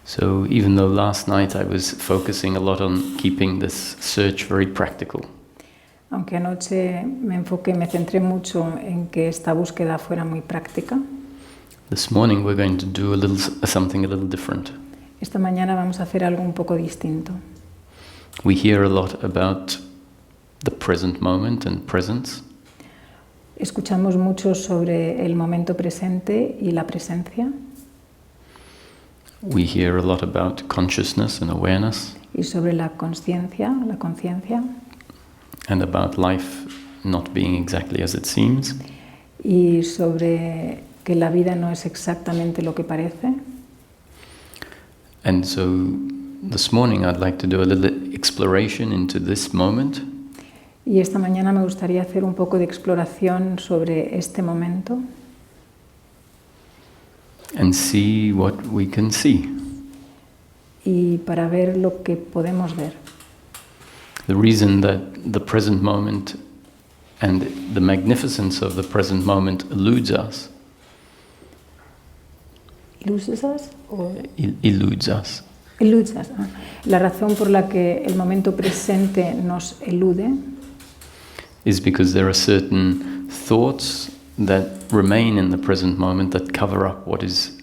So even though last night I was focusing a lot on keeping this search very practical, Aunque anoche me centré mucho en que esta búsqueda fuera muy práctica, this morning we're going to do something a little different. esta mañana vamos a hacer algo un poco distinto. We hear a lot about the present moment and presence. Escuchamos mucho sobre el momento presente y la presencia, We hear a lot about consciousness and awareness, y sobre la conciencia, and about life not being exactly as it seems. y sobre que la vida no es exactamente lo que parece. And so this morning I'd like to do a little exploration into this moment. Y esta mañana me gustaría hacer un poco de exploración sobre este momento And see what we can see. y para ver lo que podemos ver. The reason that the present moment and the magnificence of the present moment eludes us, ¿Eludes us? eludes us, Eludes us, ah. La razón por la que el momento presente nos elude is because there are certain thoughts that remain in the present moment that cover up what is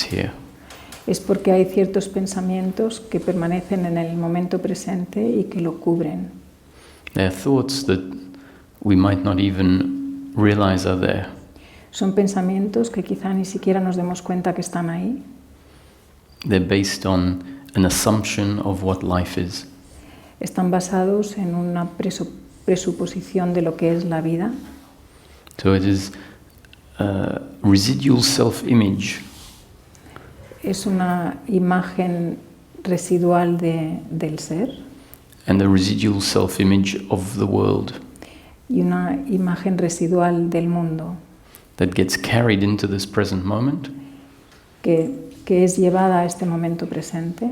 here. es porque hay ciertos pensamientos que permanecen en el momento presente y que lo cubren. They are thoughts that we might not even realize are there. Son pensamientos que quizá ni siquiera nos demos cuenta que están ahí. They're based on an assumption of what life is. Están basados en una presuposición de lo que es la vida. So it is a residual self-image Es una imagen residual del ser and a residual self-image of the world y una imagen residual del mundo that gets carried into this present moment, que es llevada a este momento presente,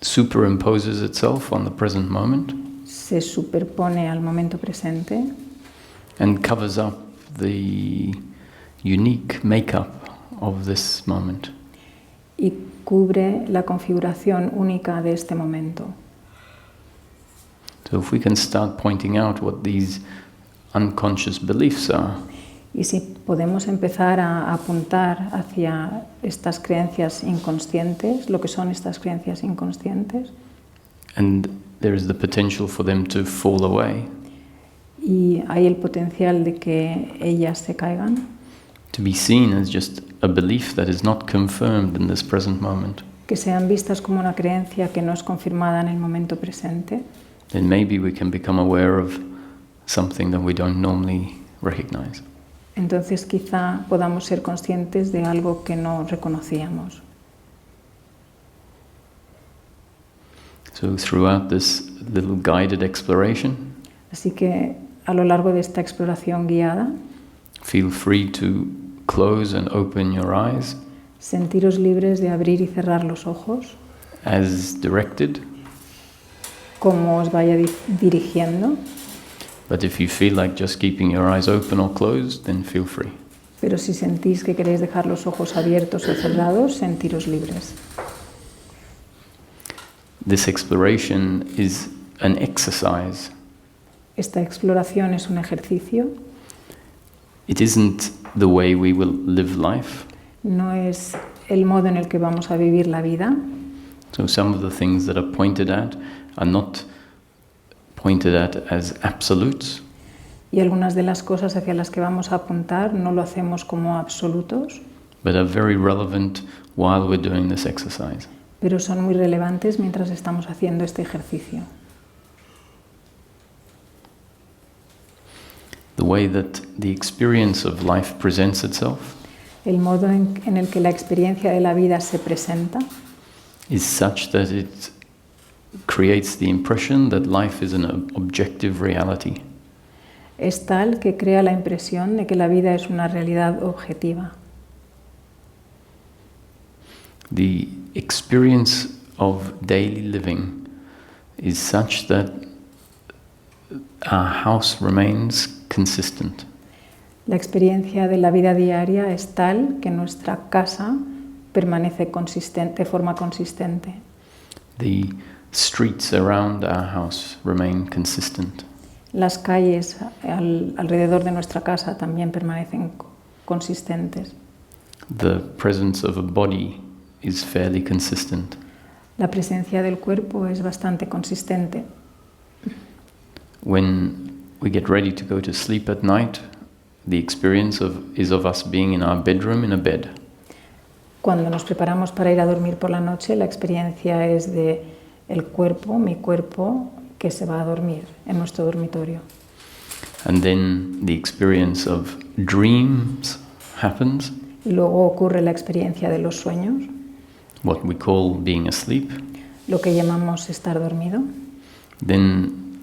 superimposes itself on the present moment, se superpone al momento presente and covers up the unique makeup of this moment. y cubre la configuración única de este momento. So if we can start pointing out what these unconscious beliefs are, Y si podemos empezar a apuntar hacia estas creencias inconscientes, lo que son estas creencias inconscientes, and there is the potential for them to fall away, y hay el potencial de que ellas se caigan, to be seen as just a belief that is not confirmed in this present moment, que sean vistas como una creencia que no es confirmada en el momento presente, then maybe we can become aware of something that we don't normally recognize. entonces quizá podamos ser conscientes de algo que no reconocíamos. So throughout this little guided exploration, Así que a lo largo de esta exploración guiada, feel free to close and open your eyes sentiros libres de abrir y cerrar los ojos, as directed. como os vaya dirigiendo, But if you feel like just keeping your eyes open or closed, then feel free. pero si sentís que queréis dejar los ojos abiertos o cerrados, sentiros libres. This exploration is an exercise. Esta exploración es un ejercicio, It isn't the way we will live life. no es el modo en el que vamos a vivir la vida. So some of the things that are pointed at are not pointed at as absolutes, Y algunas de las cosas hacia las que vamos a apuntar no lo hacemos como absolutos, but are very relevant while we're doing this exercise. pero son muy relevantes mientras estamos haciendo este ejercicio. The way that the experience of life presents itself El modo en el que la experiencia de la vida se presenta is such that it creates the impression that life is an objective reality. es tal que crea la impresión de que la vida es una realidad objetiva. The experience of daily living is such that our house remains consistent. La experiencia de la vida diaria es tal que nuestra casa permanece consistente, de forma consistente. The streets around our house remain consistent. Las calles alrededor de nuestra casa también permanecen consistentes. The presence of a body is fairly consistent. La presencia del cuerpo es bastante consistente. When we get ready to go to sleep at night, the experience is of us being in our bedroom in a bed. Cuando nos preparamos para ir a dormir por la noche, la experiencia es de el cuerpo, mi cuerpo, que se va a dormir en nuestro dormitorio. And then the experience of dreams happens, Y luego ocurre la experiencia de los sueños, what we call being asleep. lo que llamamos estar dormido. Then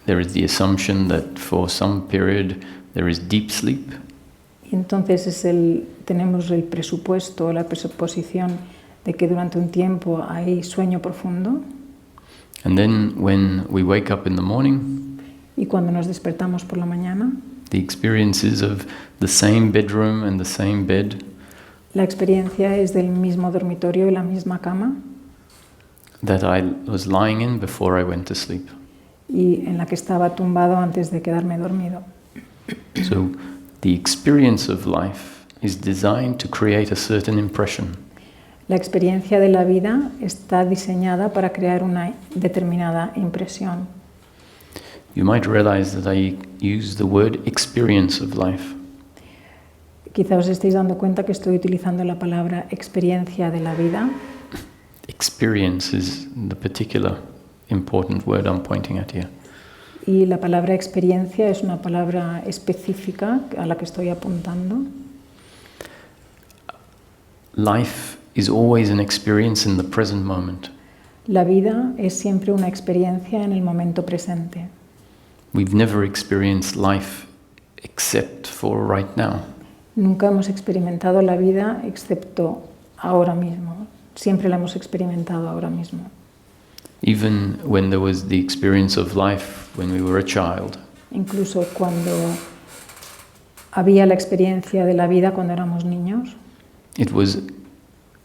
there is the assumption that for some period there is deep sleep. Y entonces tenemos el presupuesto, la presuposición de que durante un tiempo hay sueño profundo. And then when we wake up in the morning, Y cuando nos despertamos por la mañana, the experience is of the same bedroom and the same bed, la experiencia es del mismo dormitorio y la misma cama, that I was lying in before I went to sleep. y en la que estaba tumbado antes de quedarme dormido. So the experience of life is designed to create a certain impression. La experiencia de la vida está diseñada para crear una determinada impresión. You might realize that I use the word experience of life. Quizá os estéis dando cuenta que estoy utilizando la palabra experiencia de la vida. Experience is the particular important word I'm pointing at here. Y la palabra experiencia es una palabra específica a la que estoy apuntando. Life is always an experience in the present moment. La vida es siempre una experiencia en el momento presente. We've never experienced life except for right now. Nunca hemos experimentado la vida excepto ahora mismo. Siempre la hemos experimentado ahora mismo. Even when there was the experience of life when we were a child, Incluso cuando había la experiencia de la vida cuando éramos niños,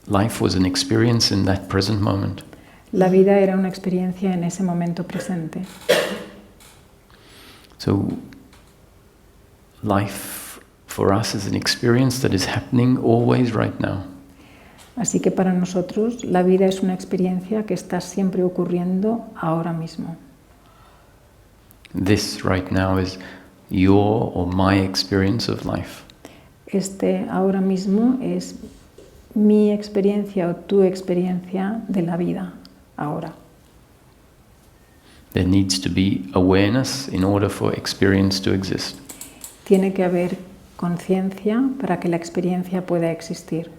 life was an experience in that present moment. la vida era una experiencia en ese momento presente. So life for us is an experience that is happening always right now. Así que para nosotros la vida es una experiencia que está siempre ocurriendo ahora mismo. This right now is your or my experience of life. Este ahora mismo es mi experiencia o tu experiencia de la vida ahora. There needs to be awareness in order for experience to exist. Tiene que haber conciencia para que la experiencia pueda existir.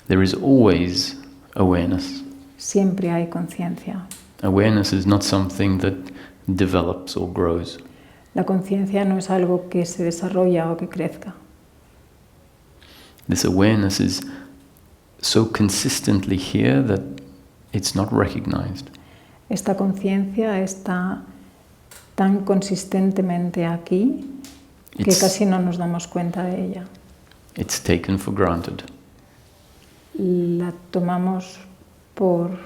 There is always awareness. Siempre hay conciencia. Awareness is not something that develops or grows. La conciencia no es algo que se desarrolla o que crezca. This awareness is so consistently here that it's not recognized. Esta conciencia está tan consistentemente aquí que casi no nos damos cuenta de ella. It's taken for granted. La tomamos por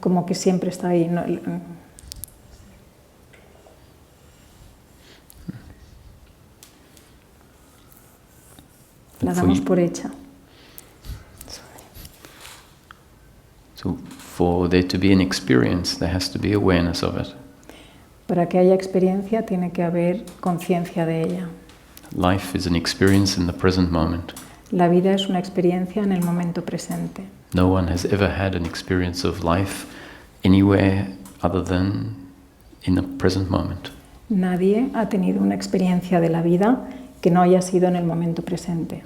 como que siempre está ahí. La damos por hecha. So for there to be an experience, there has to be awareness of it. Para que haya experiencia tiene que haber conciencia de ella. Life is an experience in the present moment. La vida es una experiencia en el momento presente. No one has ever had an experience of life anywhere other than in the present moment. Nadie ha tenido una experiencia de la vida que no haya sido en el momento presente.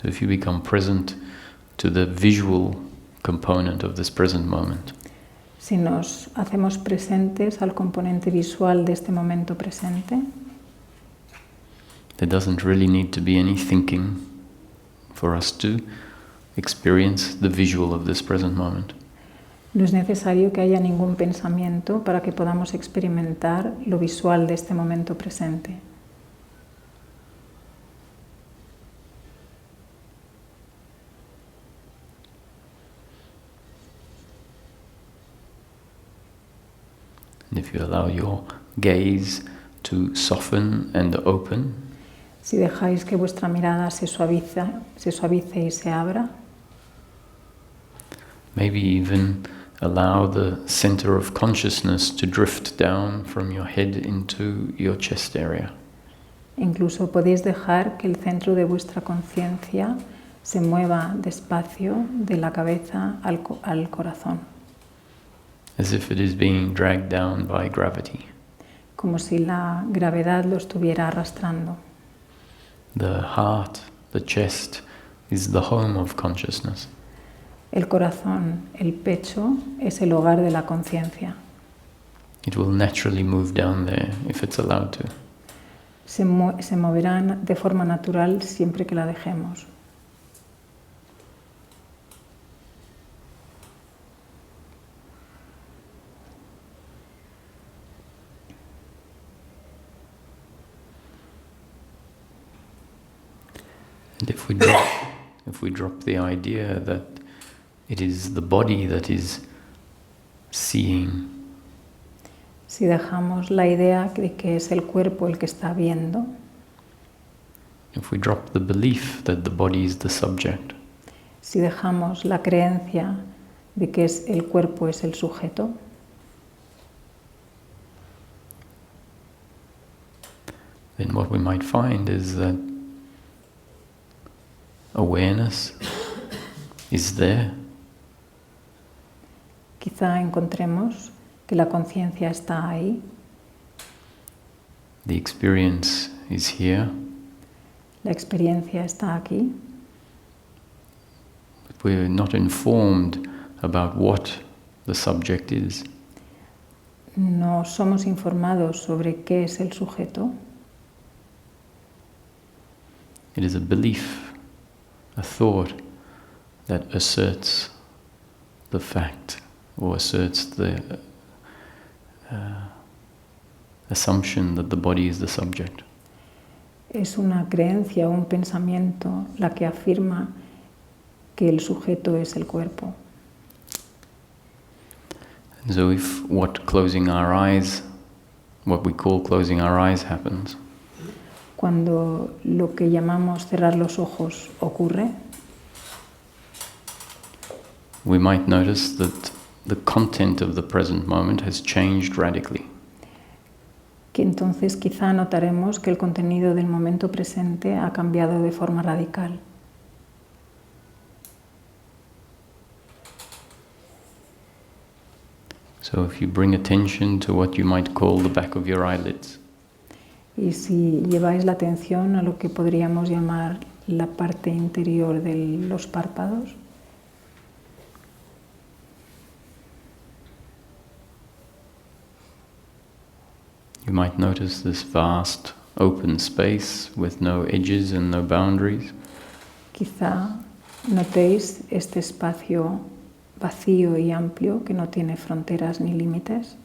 So if you become present to the visual component of this present moment, Si nos hacemos presentes al componente visual de este momento presente, there doesn't really need to be any thinking for us to experience the visual of this present moment. No es necesario que haya ningún pensamiento para que podamos experimentar lo visual de este momento presente. And if you allow your gaze to soften and open, Si dejáis que vuestra mirada se suavice y se abra, maybe even allow the center of consciousness to drift down from your head into your chest area. incluso podéis dejar que el centro de vuestra conciencia se mueva despacio de la cabeza al corazón, As if it is being dragged down by gravity. como si la gravedad lo estuviera arrastrando. The heart, the chest, is the home of consciousness. El corazón, el pecho, es el hogar de la conciencia. It will naturally move down there if it's allowed to. Se moverán de forma natural siempre que la dejemos. And if we drop the idea that it is the body that is seeing, Si dejamos la idea de que es el cuerpo el que está viendo, if we drop the belief that the body is the subject, si dejamos la creencia de que el cuerpo es el sujeto, then what we might find is that awareness is there, quizá encontremos que la conciencia está ahí, the experience is here, la experiencia está aquí, but we're not informed about what the subject is. no somos informados sobre qué es el sujeto. It is a belief, a thought that asserts the fact or asserts the assumption that the body is the subject. Es una creencia o un pensamiento la que afirma que el sujeto es el cuerpo. And so if what we call closing our eyes happens, Cuando lo que llamamos cerrar los ojos ocurre, we might notice that the content of the present moment has changed radically. que entonces quizá notaremos que el contenido del momento presente ha cambiado de forma radical. So if you bring attention to what you might call the back of your eyelids, Y si lleváis la atención a lo que podríamos llamar la parte interior de los párpados, you might notice this vast open space with no edges and no boundaries. quizá notéis este espacio vacío y amplio que no tiene fronteras ni límites.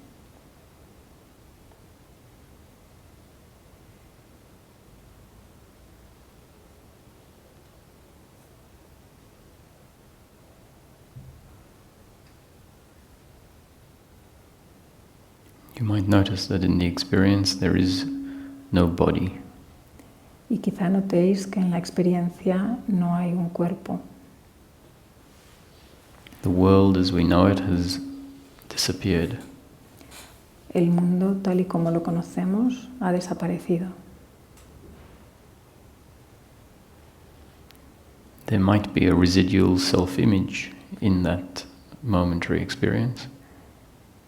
You might notice that in the experience there is no body. Y quizá notéis que en la experiencia no hay un cuerpo. The world as we know it has disappeared. El mundo tal y como lo conocemos ha desaparecido. There might be a residual self-image in that momentary experience.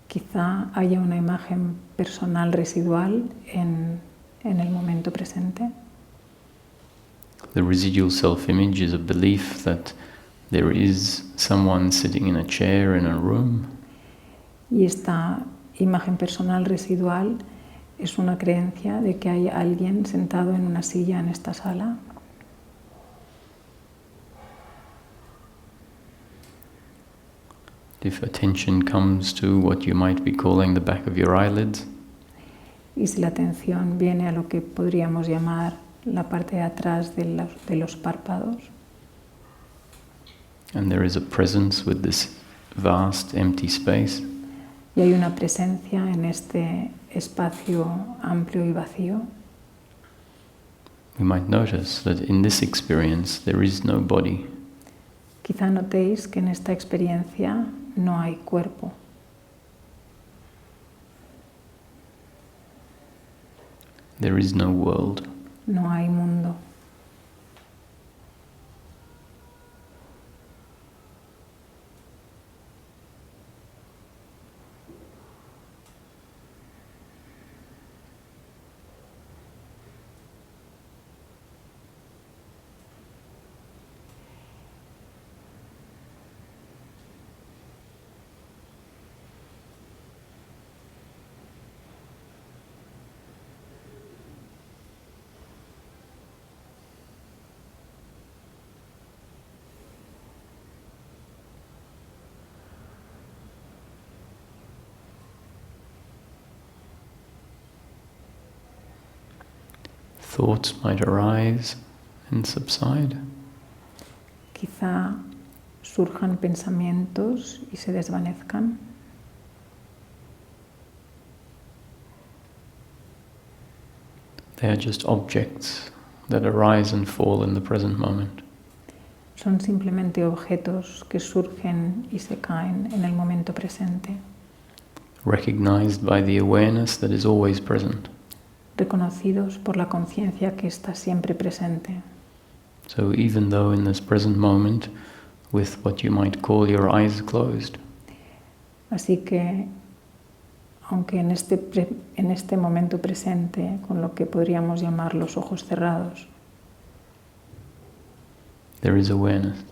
Quizá haya una imagen personal residual en el momento presente. The residual self-image is a belief that there is someone sitting in a chair in a room. Y esta imagen personal residual es una creencia de que hay alguien sentado en una silla en esta sala. If attention comes to what you might be calling the back of your eyelids, Y si la atención viene a lo que podríamos llamar la parte de atrás de los párpados, and there is a presence with this vast empty space, y hay una presencia en este espacio amplio y vacío, we might notice that in this experience there is no body. quizá notéis que en esta experiencia no hay cuerpo. There is no world. No hay mundo. Thoughts might arise and subside. Quizá surjan pensamientos y se desvanezcan. They are just objects that arise and fall in the present moment. Son simplemente objetos que surgen y se caen en el momento presente, Recognized by the awareness that is always present. reconocidos por la conciencia que está siempre presente. So even though in this present moment, with what you might call your eyes closed, Así que, aunque en este momento presente, con lo que podríamos llamar los ojos cerrados, there is awareness.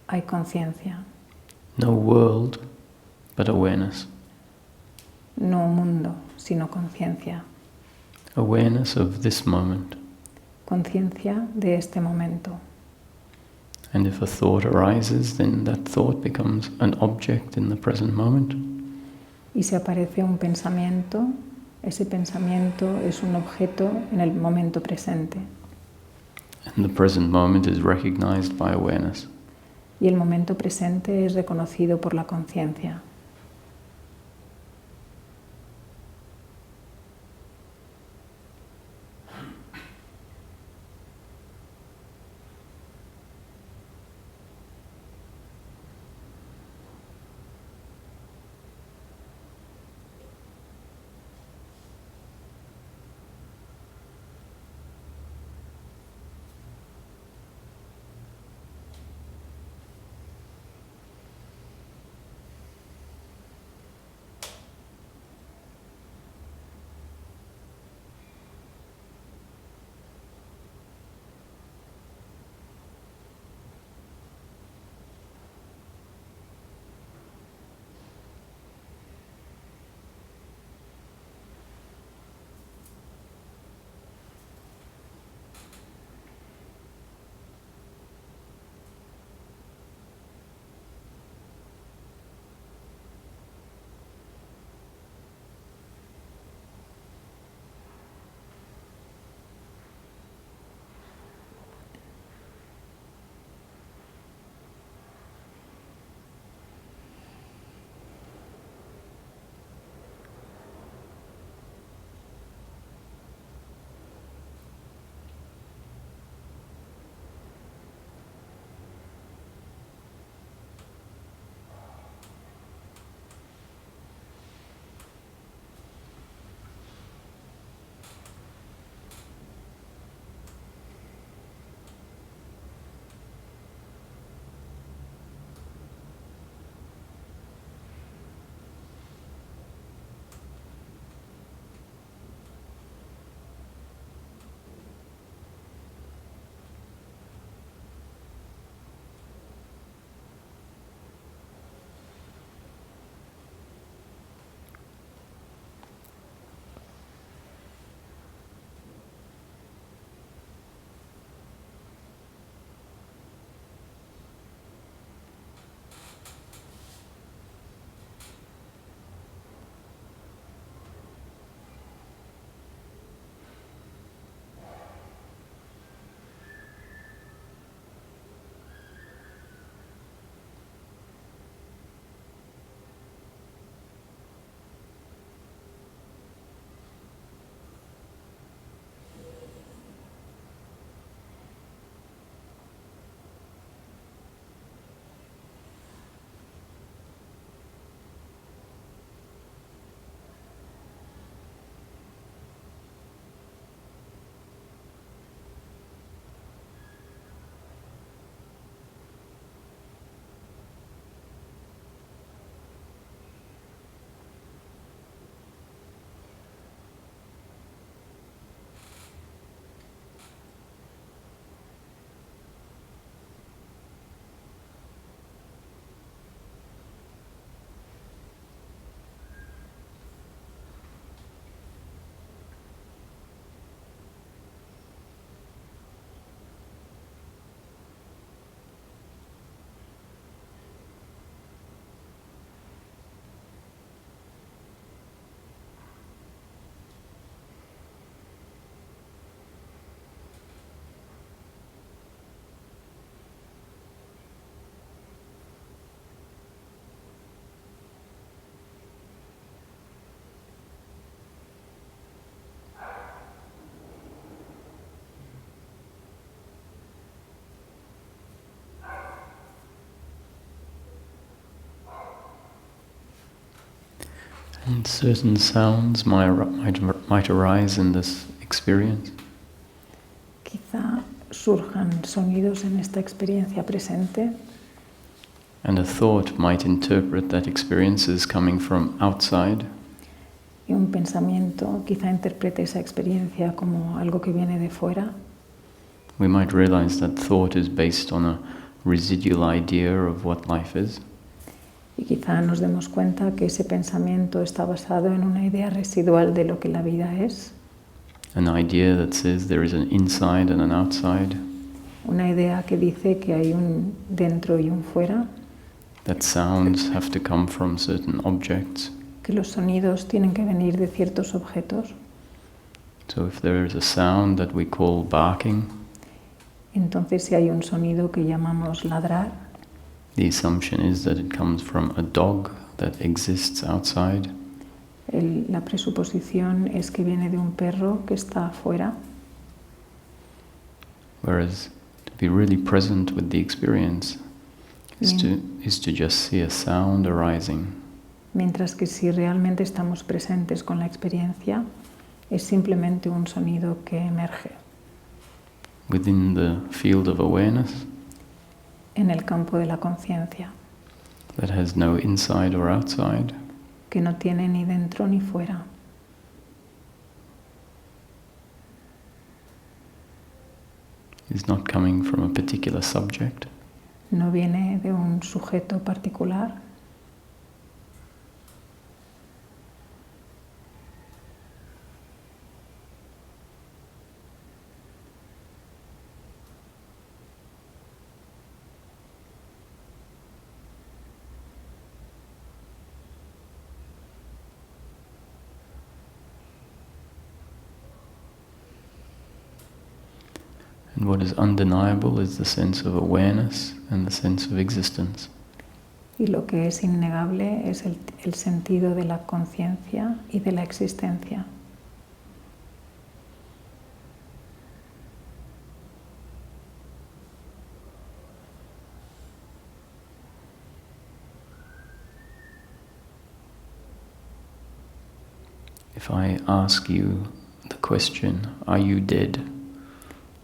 hay conciencia. No world, but awareness. No mundo, sino conciencia. Awareness of this moment. Conciencia de este momento. And if a thought arises, then that thought becomes an object in the present moment. Y si aparece un pensamiento, ese pensamiento es un objeto en el momento presente. And the present moment is recognized by awareness. Y el momento presente es reconocido por la conciencia. And certain sounds might arise in this experience. Quizá surjan sonidos en esta experiencia presente And a thought might interpret that experience as coming from outside. y un pensamiento quizá interprete esa experiencia como algo que viene de fuera. We might realize that thought is based on a residual idea of what life is. Y quizá nos demos cuenta que ese pensamiento está basado en una idea residual de lo que la vida es. An idea that says there is an inside and an outside. Una idea que dice que hay un dentro y un fuera. That sounds have to come from certain objects. Que los sonidos tienen que venir de ciertos objetos. So if there is a sound that we call barking, Entonces si hay un sonido que llamamos ladrar, the assumption is that it comes from a dog that exists outside. la presuposición es que viene de un perro que está afuera. Whereas to be really present with the experience is to just see a sound arising. Mientras que si realmente estamos presentes con la experiencia, es simplemente un sonido que emerge. Within the field of awareness, En el campo de la conciencia, that has no inside or outside, que no tiene ni dentro ni fuera. is not coming from a particular subject. No viene de un sujeto particular. And what is undeniable is the sense of awareness and the sense of existence. Y lo que es innegable es el sentido de la conciencia y de la existencia. If I ask you the question, are you dead?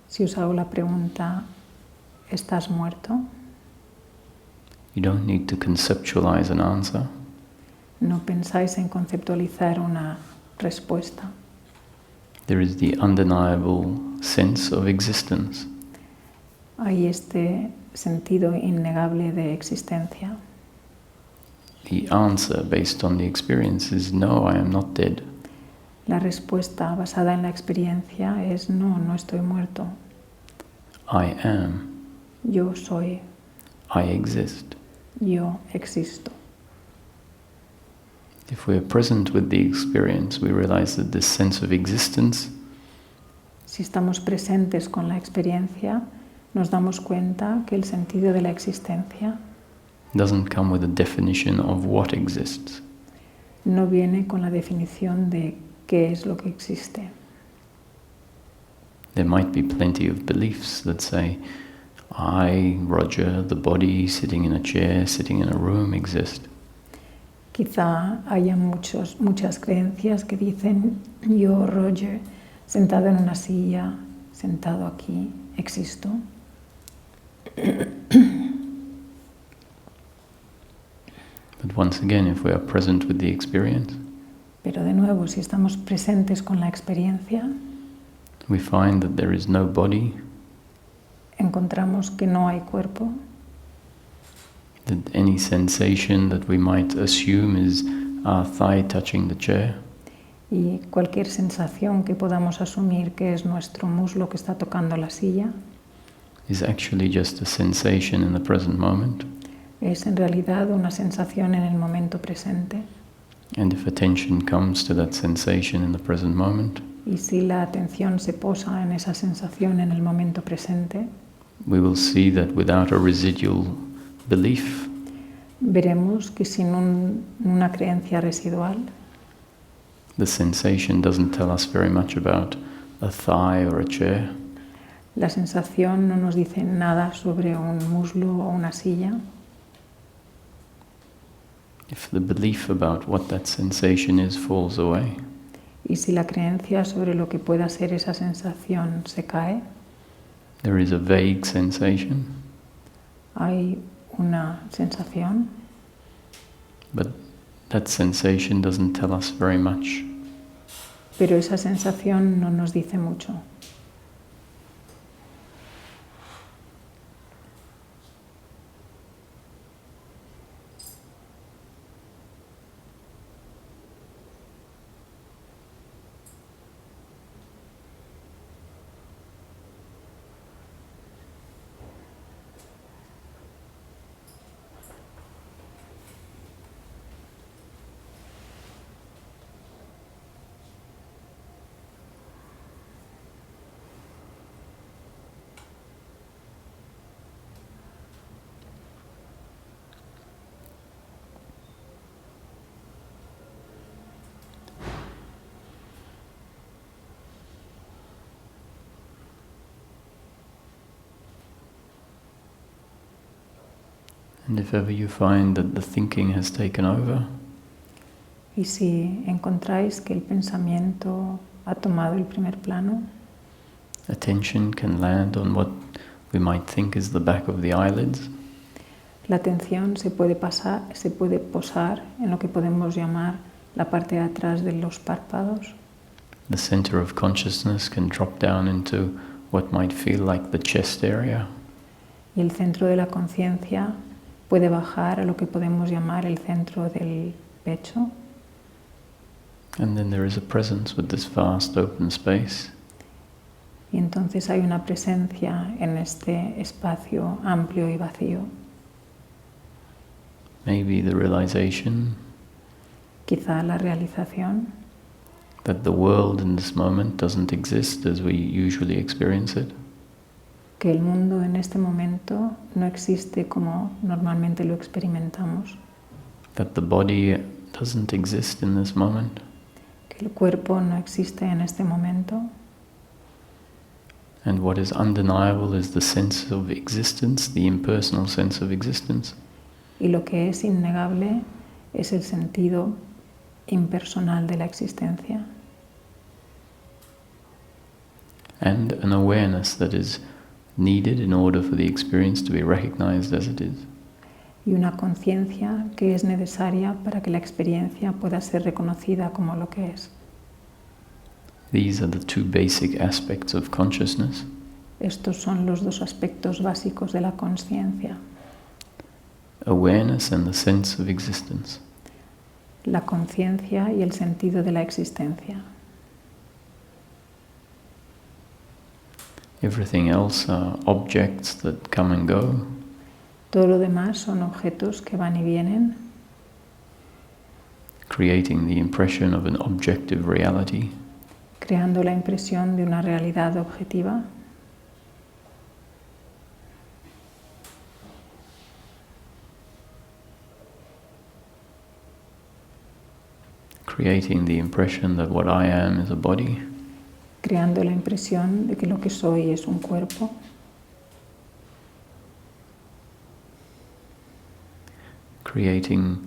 Si os hago la pregunta, ¿estás muerto? You don't need to conceptualize an answer. No pensáis en conceptualizar una respuesta. There is the undeniable sense of existence. Hay este sentido innegable de existencia. The answer based on the experience is no, I am not dead. La respuesta basada en la experiencia es no, no estoy muerto. I am. Yo soy. I exist. Yo existo. If we are present with the experience, we realize that this sense of existence Si estamos presentes con la experiencia, nos damos cuenta que el sentido de la existencia doesn't come with a definition of what exists. no viene con la definición de qué es lo que existe. There might be plenty of beliefs that say, I, Roger, the body, sitting in a chair, sitting in a room, exist. Quizá haya muchas creencias que dicen, yo, Roger, sentado en una silla, sentado aquí, existo. But once again, if we are present with the experience, Pero de nuevo, si estamos presentes con la experiencia, we find that there is no body, encontramos que no hay cuerpo, that any sensation that we might assume is our thigh touching the chair y cualquier sensación que podamos asumir que es nuestro muslo que está tocando la silla is actually just a sensation in the present moment. es en realidad una sensación en el momento presente. And if attention comes to that sensation in the present moment, Y si la atención se posa en esa sensación en el momento presente, we will see that without a residual belief, veremos que sin una creencia residual, the sensation doesn't tell us very much about a thigh or a chair. la sensación no nos dice nada sobre un muslo o una silla. if the belief about what that sensation is falls away, Y si la creencia sobre lo que pueda ser esa sensación se cae, there is a vague sensation, hay una sensación, but that sensation doesn't tell us very much. pero esa sensación no nos dice mucho. And if ever you find that the thinking has taken over, Y si encontráis que el pensamiento ha tomado el primer plano, attention can land on what we might think is the back of the eyelids, la atención se puede posar en lo que podemos llamar la parte de atrás de los párpados. the center of consciousness can drop down into what might feel like the chest area, Y el centro de la conciencia puede bajar a lo que podemos llamar el centro del pecho. and then there is a presence with this vast open space. Y entonces hay una presencia en este espacio amplio y vacío. Maybe the realization Quizá la realización that the world in this moment doesn't exist as we usually experience it, que el mundo en este momento no existe como normalmente lo experimentamos, that the body doesn't exist in this moment, que el cuerpo no existe en este momento, and what is undeniable is the sense of existence, the impersonal sense of existence. y lo que es innegable es el sentido impersonal de la existencia, And an awareness that is needed in order for the experience to be recognized as it is. y una conciencia que es necesaria para que la experiencia pueda ser reconocida como lo que es. These are the two basic aspects of consciousness. Estos son los dos aspectos básicos de la conciencia, Awareness and the sense of existence. la conciencia y el sentido de la existencia. Everything else are objects that come and go, Todo lo demás son objetos que van y vienen, creating the impression of an objective reality. creando la impresión de una realidad objetiva, Creating the impression that what I am is a body, creando la impresión de que lo que soy es un cuerpo, creating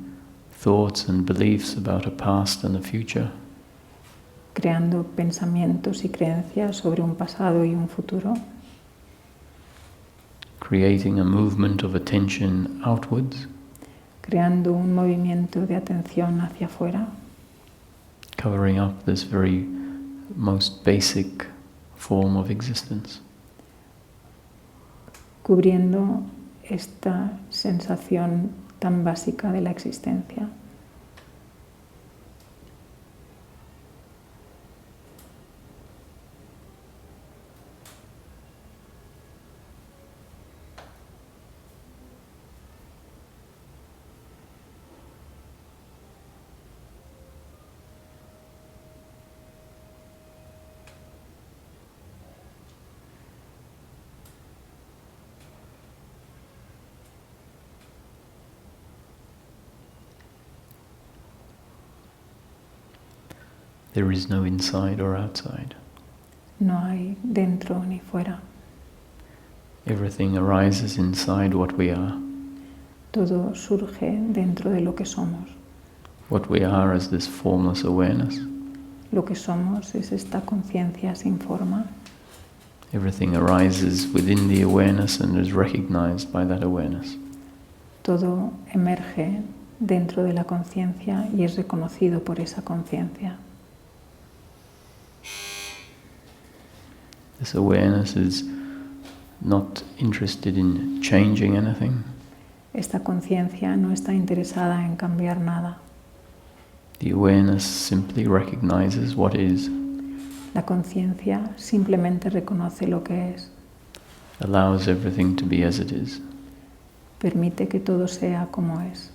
thoughts and beliefs about a past and a future, creando pensamientos y creencias sobre un pasado y un futuro, creating a movement of attention outwards, creando un movimiento de atención hacia afuera, covering up this very most basic form of existence. cubriendo esta sensación tan básica de la existencia. There is no inside or outside. No hay dentro ni fuera. Everything arises inside what we are. Todo surge dentro de lo que somos. What we are is this formless awareness. Lo que somos es esta conciencia sin forma. Everything arises within the awareness and is recognized by that awareness. Todo emerge dentro de la conciencia y es reconocido por esa conciencia. This awareness is not interested in changing anything. Esta conciencia no está interesada en cambiar nada. The awareness simply recognizes what is, La conciencia simplemente reconoce lo que es, allows everything to be as it is. permite que todo sea como es.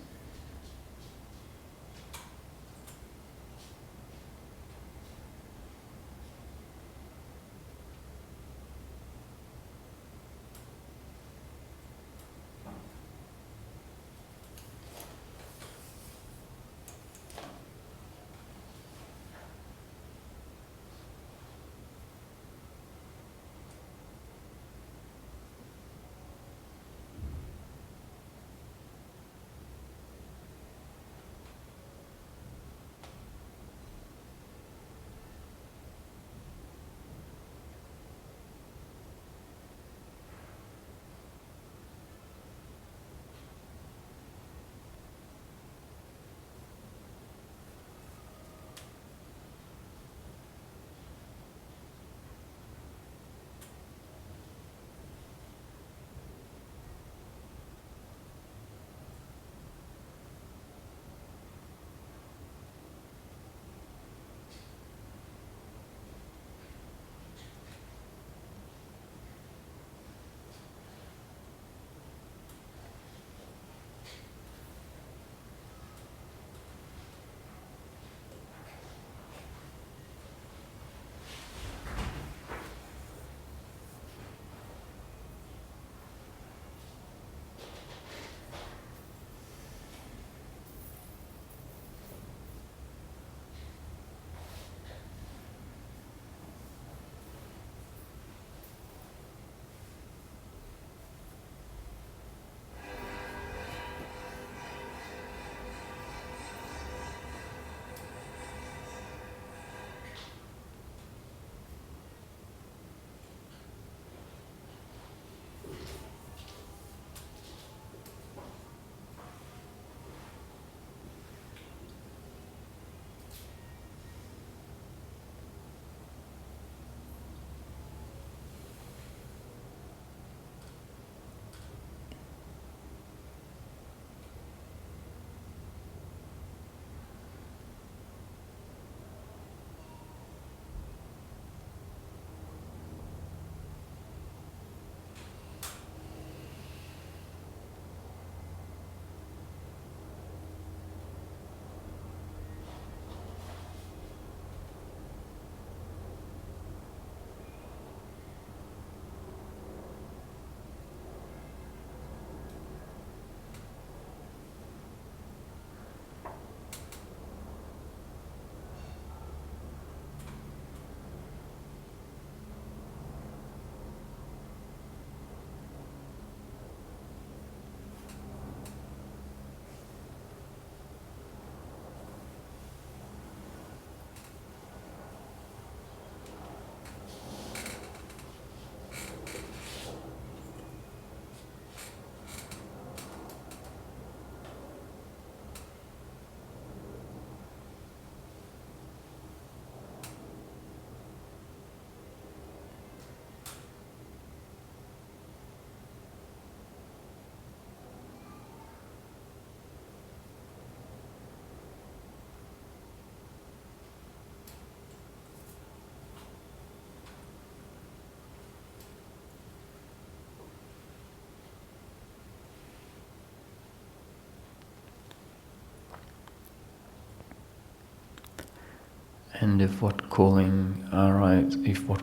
And if what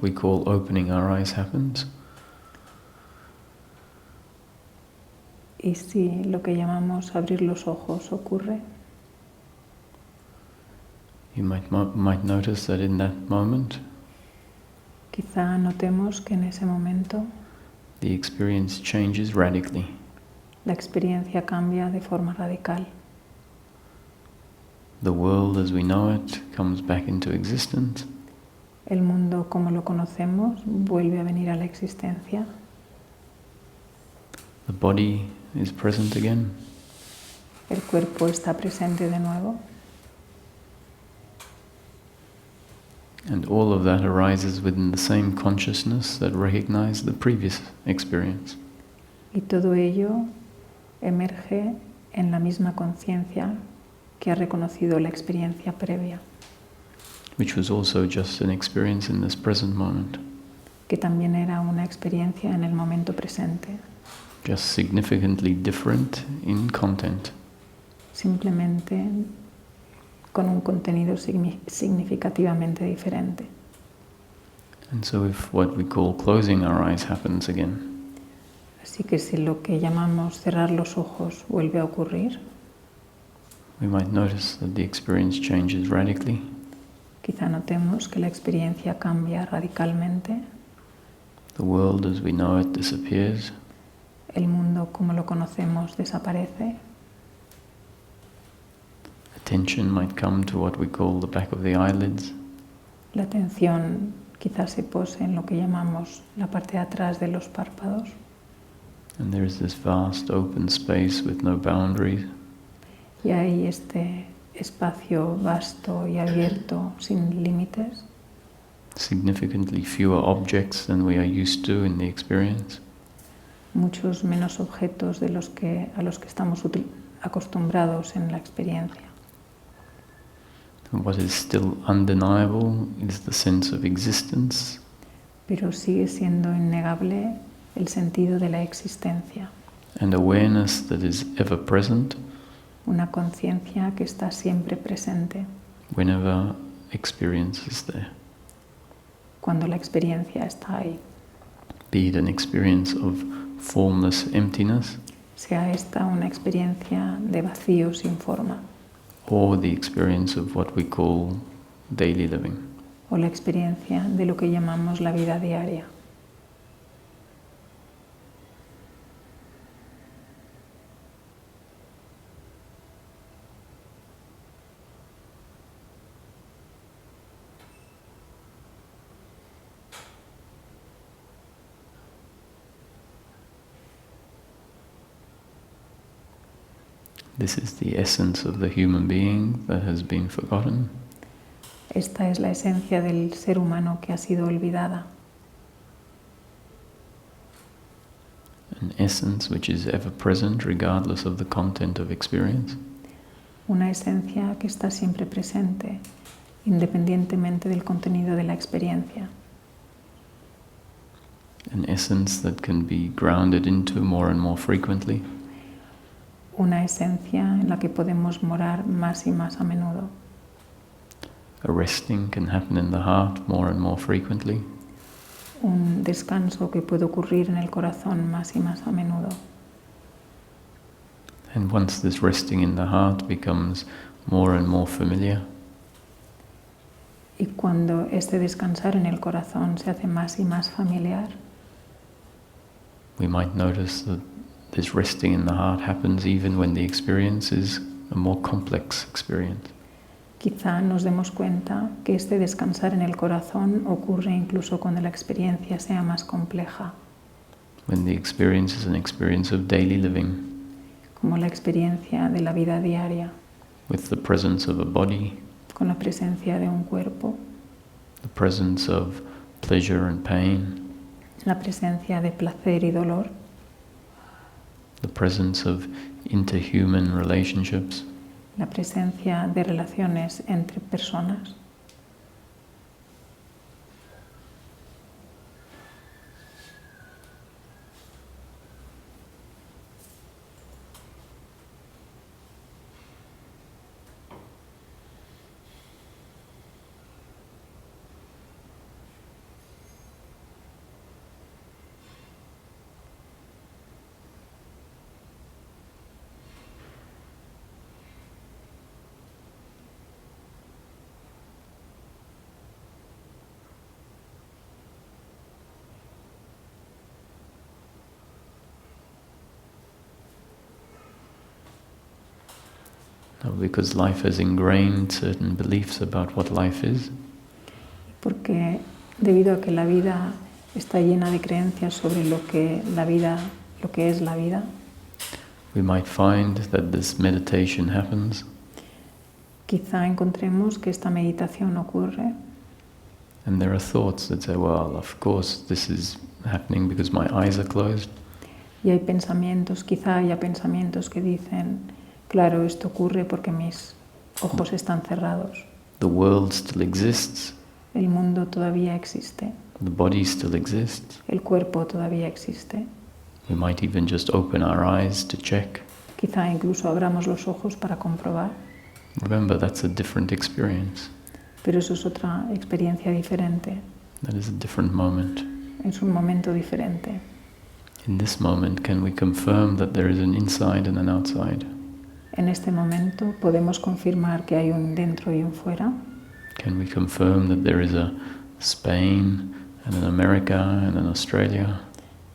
we call opening our eyes happens, y si lo que llamamos abrir los ojos ocurre, you might notice that in that moment, quizá notemos que en ese momento the experience changes radically. La experiencia cambia de forma radical. The world as we know it comes back into existence. El mundo como lo conocemos vuelve a venir a la existencia. The body is present again. El cuerpo está presente de nuevo. And all of that arises within the same consciousness that recognized the previous experience. Y todo ello emerge en la misma conciencia que ha reconocido la experiencia previa, Which was also just an experience in this present moment, que también era una experiencia en el momento presente, just significantly different in content. simplemente con un contenido significativamente diferente. And so if what we call closing our eyes happens again, Así que si lo que llamamos cerrar los ojos vuelve a ocurrir, we might notice that the experience changes radically. quizá notemos que la experiencia cambia radicalmente, The world as we know it disappears. el mundo como lo conocemos desaparece, Attention might come to what we call the back of the eyelids. la atención quizás se pose en lo que llamamos la parte de atrás de los párpados, And there is this vast open space with no boundaries. y hay este espacio vasto y abierto sin límites, Significantly fewer objects than we are used to in the experience. muchos menos objetos a los que estamos acostumbrados en la experiencia. And what is still undeniable is the sense of existence, Pero sigue siendo innegable el sentido de la existencia, and awareness that is ever present una conciencia que está siempre presente whenever experience is there. cuando la experiencia está ahí, Be it an experience of formless emptiness sea esta una experiencia de vacío sin forma or the experience of what we call daily living. o la experiencia de lo que llamamos la vida diaria. This is the essence of the human being that has been forgotten. Esta es la esencia del ser humano que ha sido olvidada, An essence which is ever present regardless of the content of experience. una esencia que está siempre presente independientemente del contenido de la experiencia, An essence that can be grounded into more and more frequently. una esencia en la que podemos morar más y más a menudo. A resting can happen in the heart more and more frequently. Un descanso que puede ocurrir en el corazón más y más a menudo. And once this resting in the heart becomes more and more familiar, Y cuando este descansar en el corazón se hace más y más familiar, we might notice that this resting in the heart happens even when the experience is a more complex experience. quizá nos demos cuenta que este descansar en el corazón ocurre incluso cuando la experiencia sea más compleja, When the experience is an experience of daily living, como la experiencia de la vida diaria, with the presence of a body, con la presencia de un cuerpo, the presence of pleasure and pain, la presencia de placer y dolor, the presence of interhuman relationships, la presencia de relaciones entre personas. No, because life has ingrained certain beliefs about what life is. Porque debido a que la vida está llena de creencias sobre lo que es la vida, We might find that this meditation happens, quizá encontremos que esta meditación ocurre and there are thoughts that say, well, of course this is happening because my eyes are closed. y hay pensamientos, quizá haya pensamientos que dicen, claro, esto ocurre porque mis ojos están cerrados. The world still exists, El mundo todavía existe, the body still exists. el cuerpo todavía existe. We might even just open our eyes to check. Quizá incluso abramos los ojos para comprobar, Remember, that's a different experience. pero eso es otra experiencia diferente, That is a different moment. es un momento diferente. In this moment, can we confirm that there is an inside and an outside? En este momento podemos confirmar que hay un dentro y un fuera. Can we confirm that there is a Spain and an America and an Australia?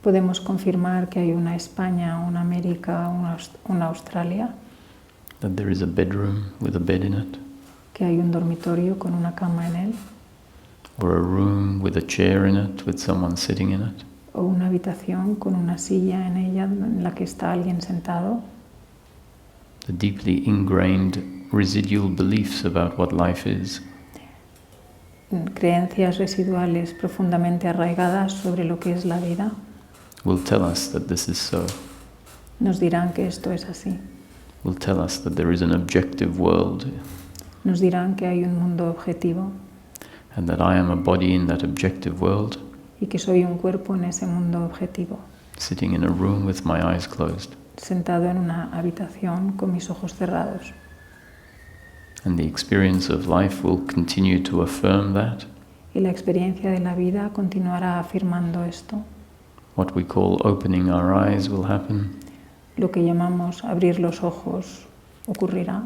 Podemos confirmar que hay una España, una América, una Australia, That there is a bedroom with a bed in it? que hay un dormitorio con una cama en él, Or a room with a chair in it with someone sitting in it? o una habitación con una silla en ella en la que está alguien sentado. The deeply ingrained residual beliefs about what life is Creencias residuales profundamente arraigadas sobre lo que es la vida will tell us that this is so. nos dirán que esto es así. Will tell us that there is an objective world Nos dirán que hay un mundo objetivo and that I am a body in that objective world, y que soy un cuerpo en ese mundo objetivo, sitting in a room with my eyes closed. sentado en una habitación con mis ojos cerrados. And the experience of life will continue to affirm that. Y la experiencia de la vida continuará afirmando esto. What we call opening our eyes will happen, Lo que llamamos abrir los ojos ocurrirá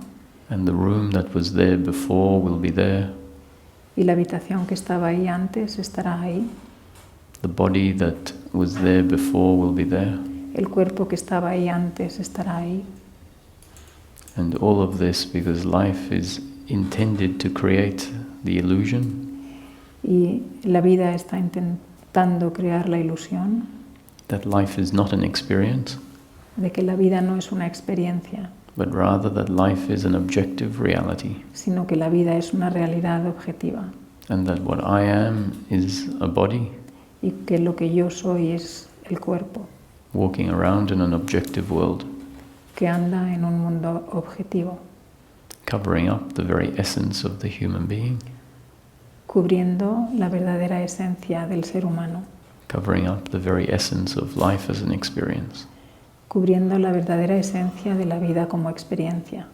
and the room that was there before will be there. y la habitación que estaba ahí antes estará ahí. The body that was there before will be there. El cuerpo que estaba ahí antes estará ahí. And all of this because life is intended to create the illusion Y la vida está intentando crear la ilusión that life is not an experience, de que la vida no es una experiencia, but rather that life is an objective reality, sino que la vida es una realidad objetiva and that what I am is a body y que lo que yo soy es el cuerpo walking around in an objective world, que anda en un mundo objetivo, covering up the very essence of the human being, cubriendo la verdadera esencia del ser humano, covering up the very essence of life as an experience. cubriendo la verdadera esencia de la vida como experiencia.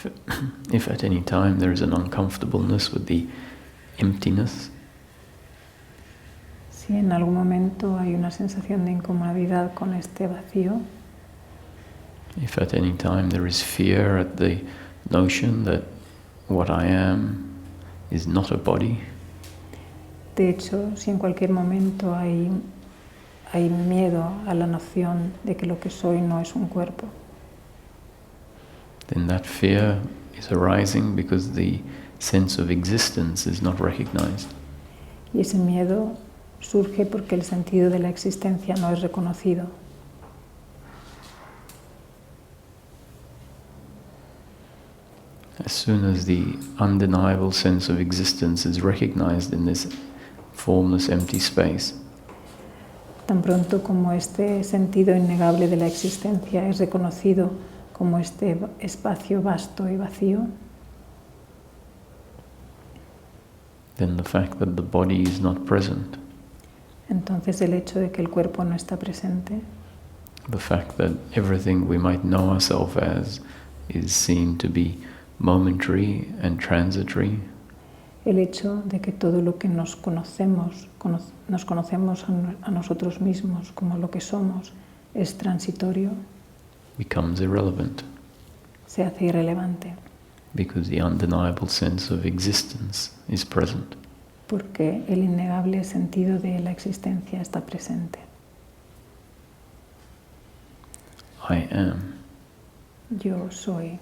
If, if at any time there is an uncomfortableness with the emptiness, Si en algún momento hay una sensación de incomodidad con este vacío, if at any time there is fear at the notion that what I am is not a body, de hecho, si en cualquier momento hay miedo a la noción de que lo que soy no es un cuerpo, then that fear is arising because the sense of existence is not recognized. y ese miedo surge porque el sentido de la existencia no es reconocido. As soon as the undeniable sense of existence is recognized in this formless empty space, Tan pronto como este sentido innegable de la existencia es reconocido como este espacio vasto y vacío, then the fact that the body is not present, entonces el hecho de que el cuerpo no está presente, the fact that everything we might know ourselves as is seen to be momentary and transitory, el hecho de que todo lo que nos conocemos a nosotros mismos como lo que somos es transitorio, becomes irrelevant se hace irrelevante, because the undeniable sense of existence is present. porque el innegable sentido de la existencia está presente. I am. Yo soy.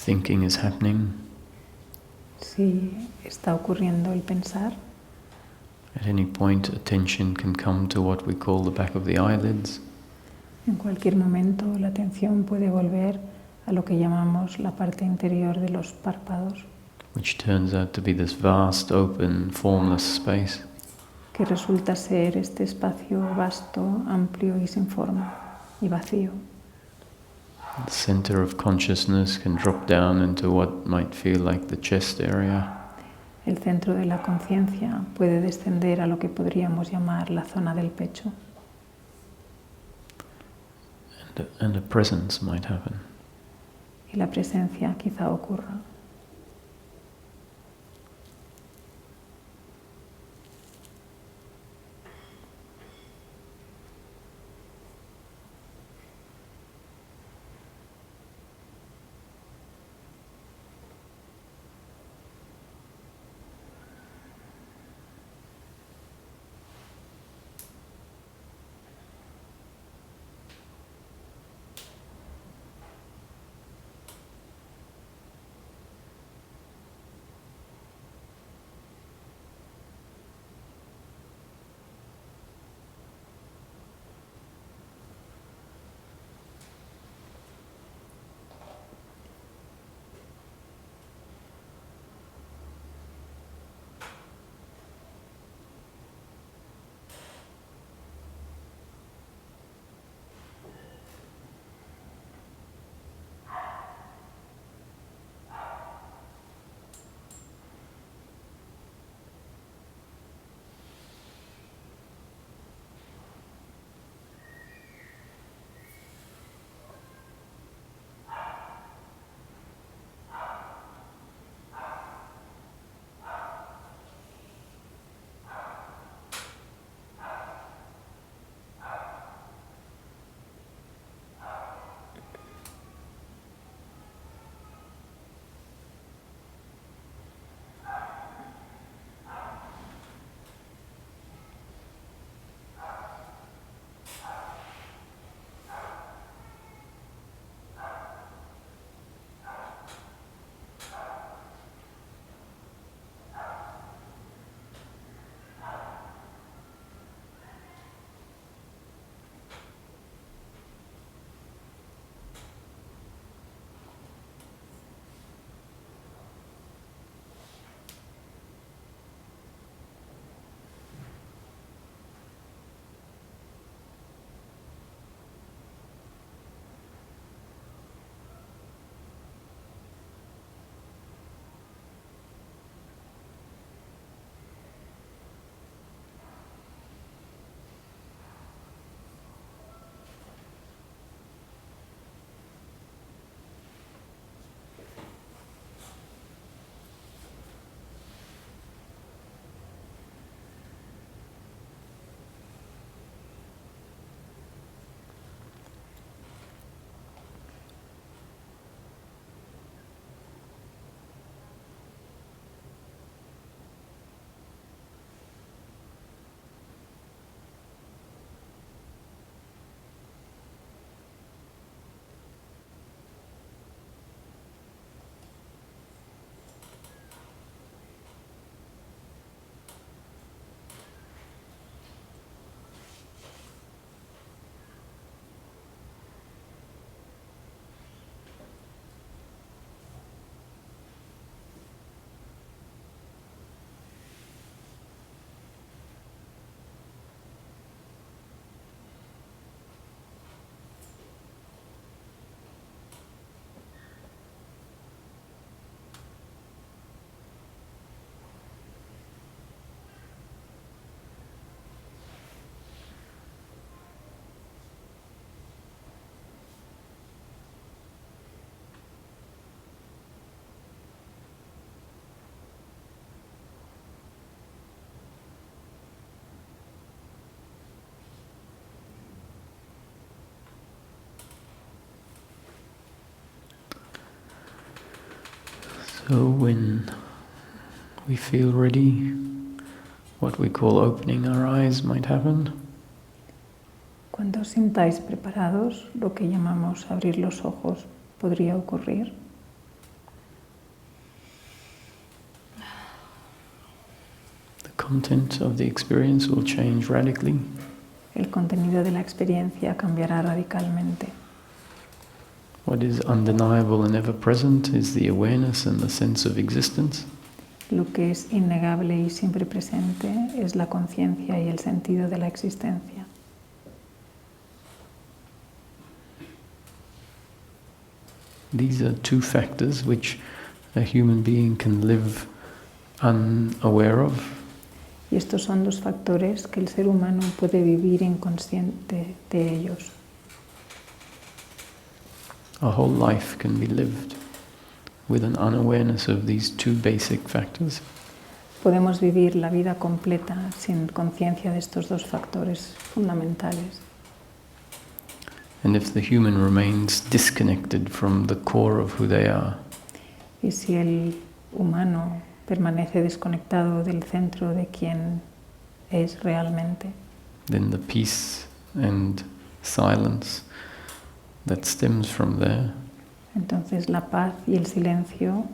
thinking is happening, si está ocurriendo el pensar, at any point attention can come to what we call the back of the eyelids. en cualquier momento la atención puede volver a lo que llamamos la parte interior de los párpados, Which turns out to be this vast, open, formless space. que resulta ser este espacio vasto, amplio y sin forma, y vacío. The center of consciousness can drop down into what might feel like the chest area. El centro de la conciencia puede descender a lo que podríamos llamar la zona del pecho. And a presence might happen. Y la presencia quizá ocurra. So when we feel ready, what we call opening our eyes might happen. Cuando os sintáis preparados, lo que llamamos abrir los ojos podría ocurrir. content of the experience will change radically. El contenido de la experiencia cambiará radicalmente. What is undeniable and ever present is the awareness and the sense of existence. Lo que es innegable y siempre presente es la conciencia y el sentido de la existencia. These are two factors which a human being can live unaware of. Y estos son dos factores que el ser humano puede vivir inconsciente de ellos. A whole life can be lived with an unawareness of these two basic factors. Podemos vivir la vida completa sin conciencia de estos dos factores fundamentales. And if the human remains disconnected from the core of who they are, Y si el humano permanece desconectado del centro de quien es realmente, then the peace and silence that stems from there entonces la paz y el silencio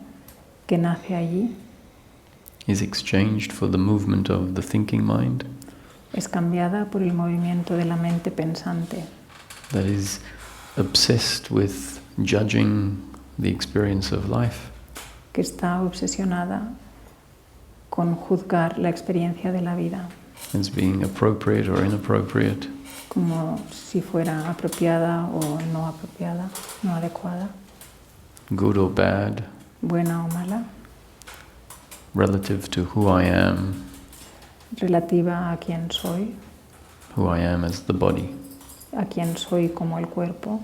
que nace allí is exchanged for the movement of the thinking mind es cambiada por el movimiento de la mente pensante, that is obsessed with judging the experience of life que está obsesionada con juzgar la experiencia de la vida as being appropriate or inappropriate, como si fuera apropiada o no apropiada, no adecuada, good or bad, buena o mala, relative to who I am relativa a quién soy, who I am as the body. a quién soy como el cuerpo.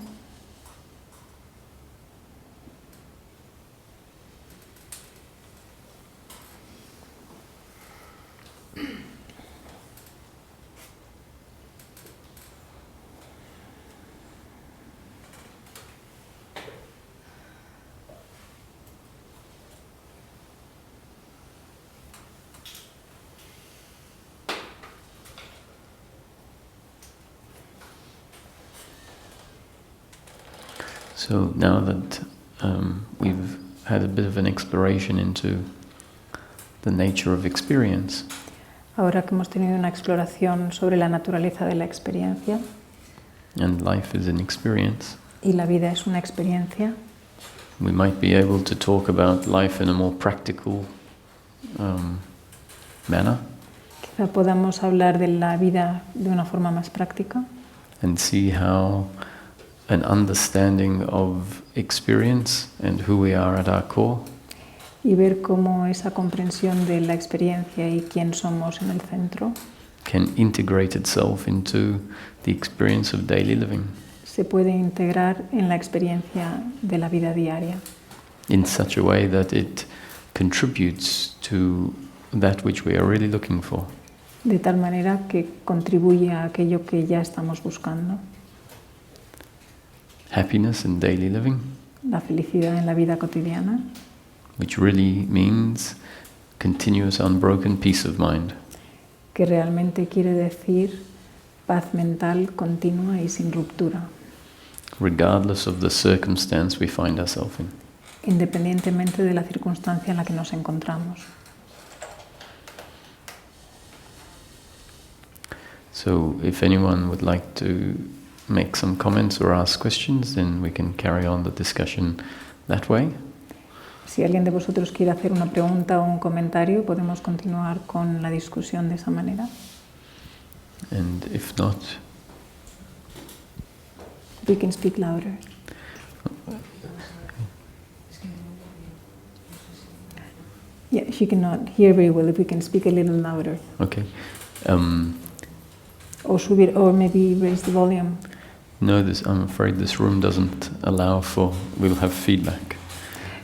So now that we've had a bit of an exploration into the nature of experience, Ahora que hemos tenido una exploración sobre la naturaleza de la experiencia, and life is an experience, y la vida es una experiencia, we might be able to talk about life in a more practical manner quizá podamos hablar de la vida de una forma más práctica and see how an understanding of experience and who we are at our core y ver cómo esa comprensión de la experiencia y quién somos en el centro can integrate itself into the experience of daily living se puede integrar en la experiencia de la vida diaria in such a way that it contributes to that which we are really looking for. de tal manera que contribuye a aquello que ya estamos buscando, Happiness in daily living, la felicidad en la vida cotidiana, which really means continuous unbroken peace of mind. que realmente quiere decir paz mental continua y sin ruptura, Regardless of the circumstance we find ourselves in. independientemente de la circunstancia en la que nos encontramos. So if anyone would like to make some comments or ask questions, then we can carry on the discussion that way. Si alguien de vosotros quiere hacer una pregunta o un comentario, podemos continuar con la discusión de esa manera. And if not, We can speak louder. Yeah, she cannot hear very well. If we can speak a little louder, okay. or subir, or maybe raise the volume. No, I'm afraid this room doesn't allow for, we'll have feedback.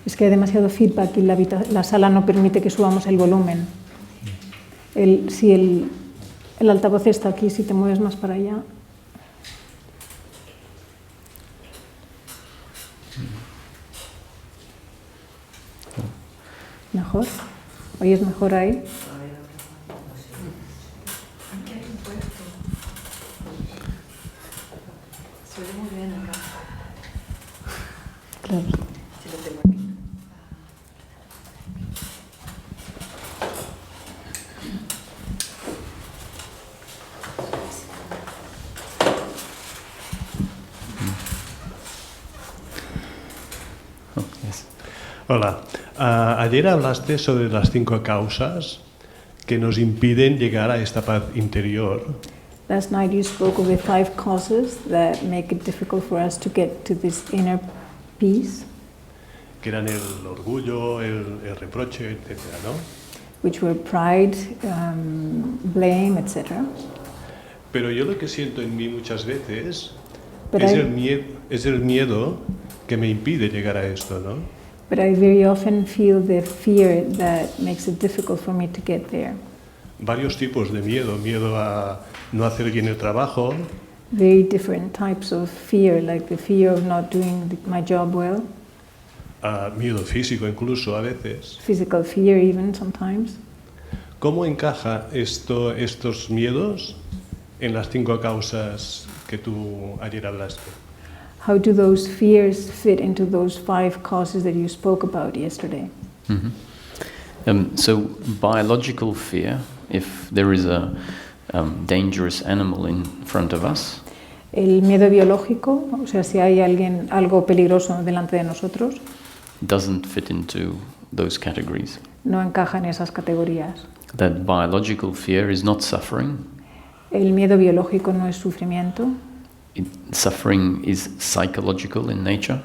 Es que hay demasiado feedback y la sala no permite que subamos el volumen. Si el altavoz está aquí, si te mueves más para allá. ¿Mejor? ¿Oyes mejor ahí? Se oye muy bien acá. Claro. Si lo tengo aquí. Hola. Ayer hablaste sobre las 5 causas que nos impiden llegar a esta paz interior. Last night you spoke of the 5 causes that make it difficult for us to get to this inner peace, Que eran el orgullo, el reproche, etc., ¿no? which were pride, blame, etc. Pero yo lo que siento en mí muchas veces But es el miedo que me impide llegar a esto, ¿no? But I very often feel the fear that makes it difficult for me to get there. Varios tipos de miedo. Miedo a no hacer bien el trabajo, Very different types of fear, like the fear of not doing my job well, miedo físico incluso a veces. physical fear even sometimes. ¿Cómo encaja estos miedos en las 5 causas que tú ayer hablaste? How do those fears fit into those 5 causes that you spoke about yesterday? So biological fear, if there is a dangerous animal in front of us, El miedo biológico, o sea, si hay algo peligroso delante de nosotros, doesn't fit into those categories. no encaja en esas categorías. That biological fear is not suffering. El miedo biológico no es sufrimiento. Suffering is psychological in nature.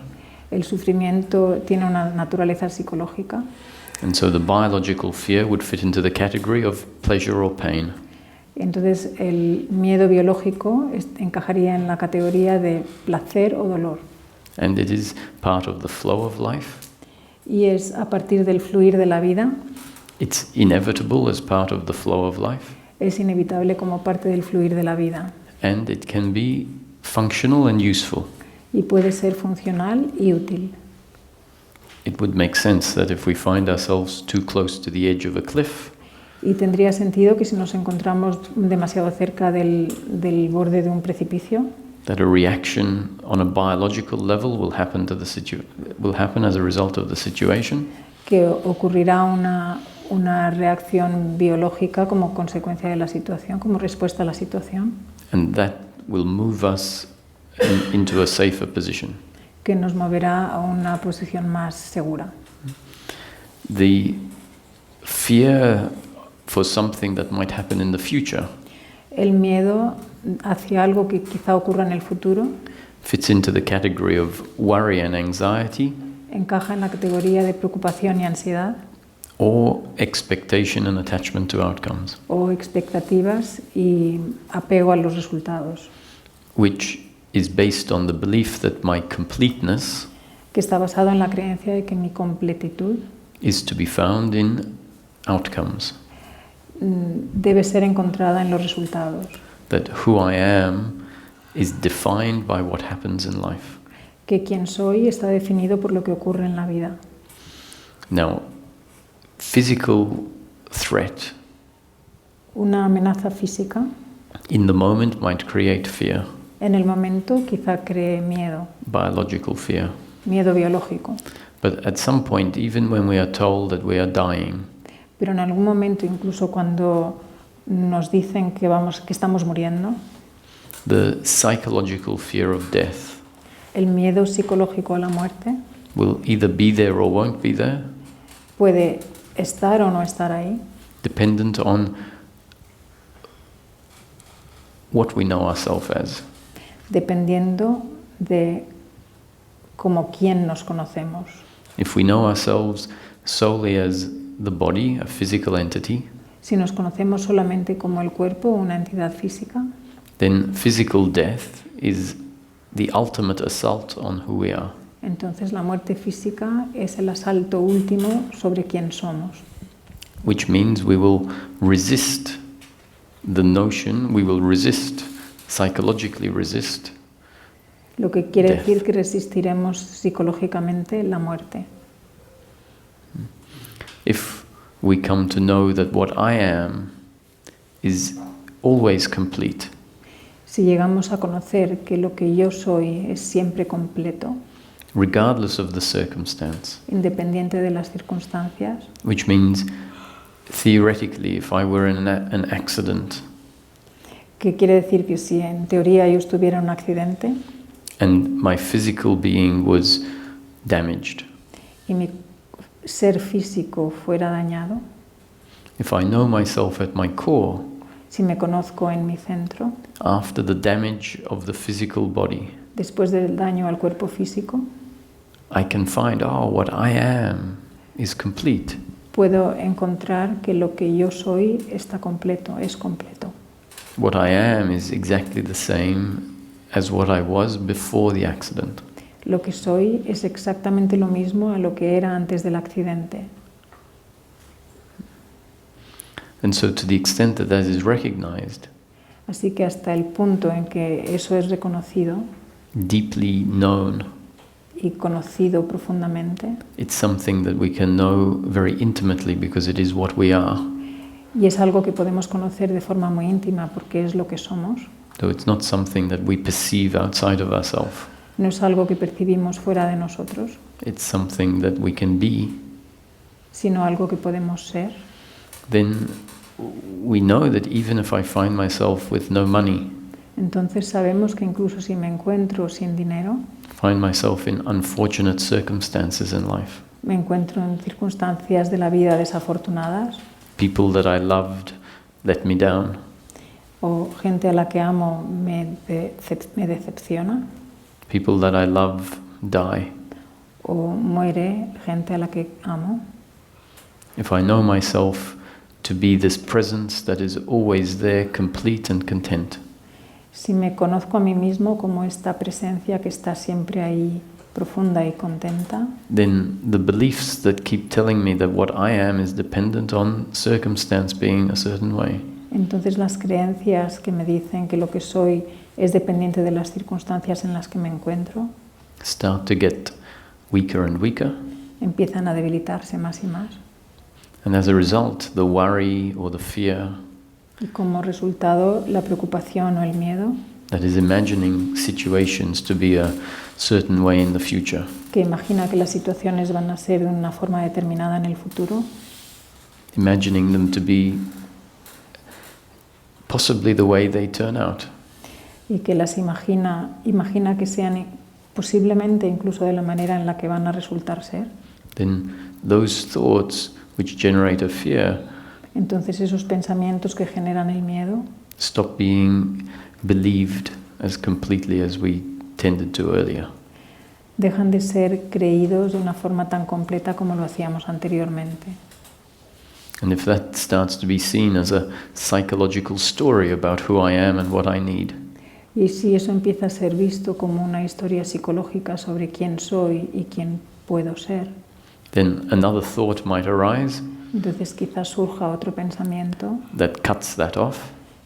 El sufrimiento tiene una naturaleza psicológica. And so the biological fear would fit into the category of pleasure or pain. Entonces el miedo biológico encajaría en la categoría de placer o dolor. And it is part of the flow of life. Y es a partir del fluir de la vida, It's inevitable as part of the flow of life. es inevitable como parte del fluir de la vida. And it can be functional and useful. Y puede ser funcional y útil. It would make sense that if we find ourselves too close to the edge of a cliff, Y tendría sentido que si nos encontramos demasiado cerca del borde de un precipicio, that a reaction on a biological level will happen as a result of the situation, que ocurrirá una reacción biológica como consecuencia de la situación, como respuesta a la situación, and that will move us into a safer position. que nos moverá a una posición más segura. The fear for something that might happen in the future El miedo hacia algo que quizá ocurra en el futuro fits into the category of worry and anxiety, encaja en la categoría de preocupación y ansiedad, or expectation and attachment to outcomes, o expectativas y apego a los resultados, which is based on the belief that my completeness que está basado en la creencia de que mi completitud is to be found in outcomes, debe ser encontrada en los resultados, that who I am is defined by what happens in life. que quien soy está definido por lo que ocurre en la vida. Now, physical threat Una amenaza física in the moment might create fear, en el momento quizá cree miedo, biological fear. miedo biológico, But at some point, even when we are told that we are dying, pero en algún momento, incluso cuando nos dicen que estamos muriendo, the psychological fear of death el miedo psicológico a la muerte will either be there or won't be there, puede estar o no estar ahí, dependent on what we know ourselves as. dependiendo de como quién nos conocemos. If we know ourselves solely as the body, a physical entity, Si nos conocemos solamente como el cuerpo, una entidad física, then physical death is the ultimate assault on who we are. entonces la muerte física es el asalto último sobre quién somos. Which means we will resist the notion, we will resist, psychologically resist, Lo que quiere Death. decir que resistiremos psicológicamente la muerte. if we come to know that what I am is always complete, Si llegamos a conocer que lo que yo soy es siempre completo, regardless of the circumstance, independiente de las circunstancias, which means theoretically if I were in an accident que quiere decir que si en teoría yo estuviera en un accidente and my physical being was damaged, y mi ser físico fuera dañado, if I know myself at my core, si me conozco en mi centro, after the damage of the physical body, después del daño al cuerpo físico, I can find, what I am is complete. puedo encontrar que lo que yo soy está completo, es completo. What I am is exactly the same as what I was before the accident. Lo que soy es exactamente lo mismo a lo que era antes del accidente. And so to the extent that that is recognized, Así que hasta el punto en que eso es reconocido deeply known, y conocido profundamente, it's something that we can know very intimately because it is what we are. y es algo que podemos conocer de forma muy íntima porque es lo que somos, So it's not something that we perceive outside of ourselves. no es algo que percibimos fuera de nosotros, It's something that we can be. sino algo que podemos ser. Then we know that even if I find myself with no money, Entonces sabemos que incluso si me encuentro sin dinero, find myself in unfortunate circumstances in life, me encuentro en circunstancias de la vida desafortunadas, people that I loved let me down, o gente a la que amo me decepciona, people that I love die. o muere gente a la que amo. If I know myself to be this presence that is always there, complete and content, Si me conozco a mí mismo como esta presencia que está siempre ahí, profunda y contenta, then the beliefs that keep telling me that what I am is dependent on circumstance being a certain way, entonces las creencias que me dicen que lo que soy es dependiente de las circunstancias en las que me encuentro, start to get weaker and weaker. empiezan a debilitarse más y más. And as a result, the worry or the fear Y como resultado, la preocupación o el miedo, that is imagining situations to be a certain way in the future, que imagina que las situaciones van a ser de una forma determinada en el futuro, imagining them to be possibly the way they turn out, y que las imagina que sean posiblemente incluso de la manera en la que van a resultar ser, then those thoughts which generate a fear entonces esos pensamientos que generan el miedo stop being believed as completely as we tended to earlier. dejan de ser creídos de una forma tan completa como lo hacíamos anteriormente. And if that starts to be seen as a psychological story about who I am and what I need, Y si eso empieza a ser visto como una historia psicológica sobre quién soy y quién puedo ser, then another thought might arise entonces quizás surja otro pensamiento that cuts that off,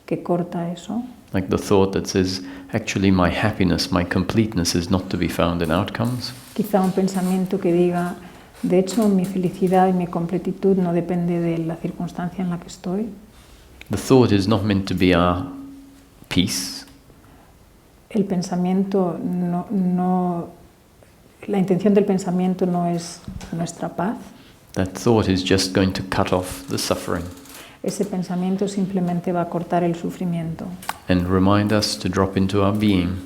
que corta eso, like the thought that says, actually my happiness, my completeness is not to be found in outcomes. quizá un pensamiento que diga, de hecho mi felicidad y mi completitud no depende de la circunstancia en la que estoy. The thought is not meant to be our peace. El pensamiento la intención del pensamiento no es nuestra paz. That thought is just going to cut off the suffering Ese pensamiento simplemente va a cortar el sufrimiento and remind us to drop into our being,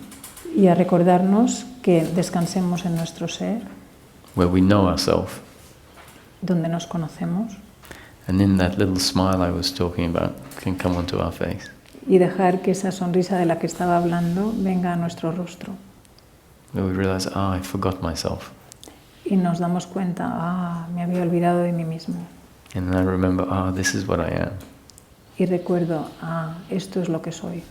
y a recordarnos que descansemos en nuestro ser, where we know ourselves. donde nos conocemos, And then that little smile I was talking about can come onto our face. y dejar que esa sonrisa de la que estaba hablando venga a nuestro rostro. Where we realize, I forgot myself. Y nos damos cuenta, me había olvidado de mí mismo. And then I remember, this is what I am. Y recuerdo, esto es lo que soy.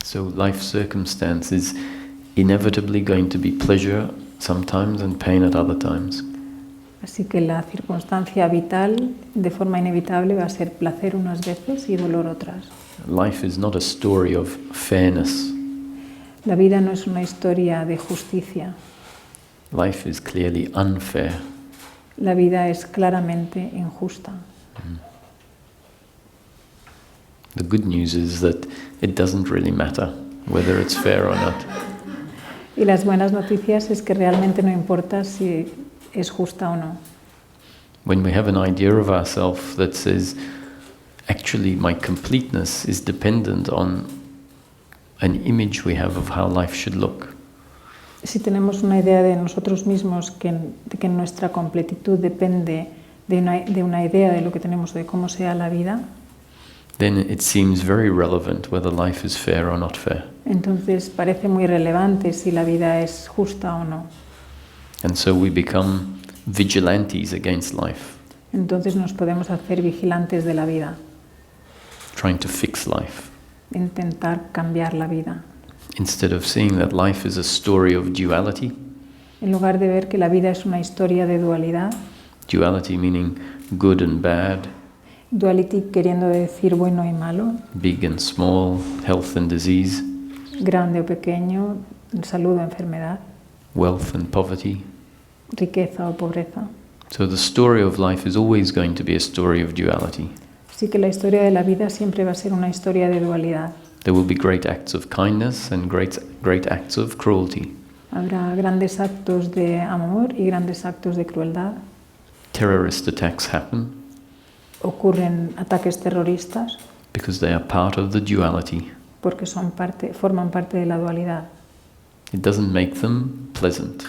So life circumstance is inevitably going to be pleasure sometimes and pain at other times. Así que la circunstancia vital, de forma inevitable, va a ser placer unas veces y dolor otras. Life is not a story of fairness. La vida no es una historia de justicia. Life is clearly unfair. La vida es claramente injusta. The good news is that it doesn't really matter whether it's fair or not. Y las buenas noticias es que realmente no importa si es justa o no. When we have an idea of ourselves that says, actually my completeness is dependent on an image we have of how life should look. Si tenemos una idea de nosotros mismos de que nuestra completitud depende de una idea de lo que tenemos de cómo sea la vida, then it seems very relevant whether life is fair or not fair. entonces parece muy relevante si la vida es justa o no. And so we become vigilantes against life, Entonces nos podemos hacer vigilantes de la vida, trying to fix life, intentar cambiar la vida. instead of seeing that life is a story of duality. En lugar de ver que la vida es una historia de dualidad, Duality meaning good and bad, duality queriendo decir bueno y malo, big and small, health and disease, grande o pequeño, salud o enfermedad, wealth and poverty. riqueza o pobreza. So the story of life is always going to be a story of duality. Así que la historia de la vida siempre va a ser una historia de dualidad. There will be great acts of kindness and great acts of cruelty. Habrá grandes actos de amor y grandes actos de crueldad. Terrorist attacks happen Ocurren ataques terroristas because they are part of the duality. porque forman parte de la dualidad. It doesn't make them pleasant.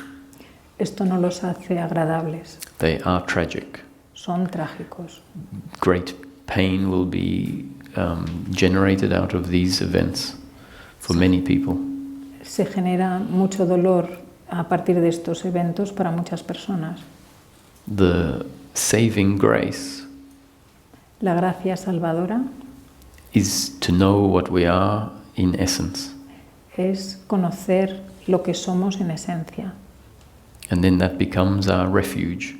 Esto no los hace agradables, They are tragic. son trágicos. Great pain will be generated out of these events for many people. Se genera mucho dolor a partir de estos eventos para muchas personas. The saving grace La gracia salvadora is to know what we are in essence. es conocer lo que somos en esencia. And then that becomes our refuge.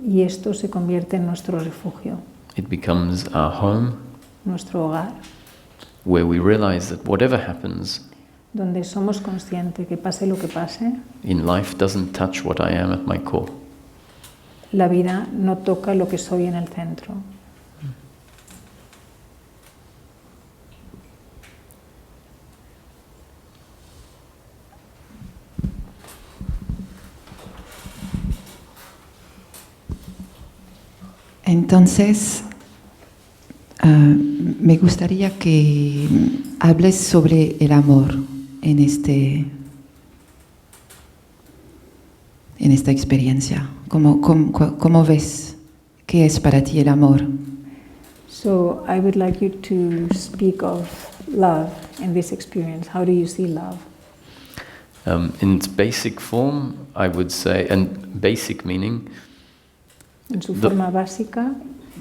Y esto se convierte en nuestro refugio, It becomes our home, nuestro hogar, where we realize that whatever happens donde somos conscientes que pase lo que pase, in life doesn't touch what I am at my core. la vida no toca lo que soy en el centro. Entonces, me gustaría que hables sobre el amor en esta experiencia. ¿Cómo ves qué es para ti el amor? So I would like you to speak of love in this experience. How do you see love? In its basic form, I would say, and basic meaning, En su forma básica,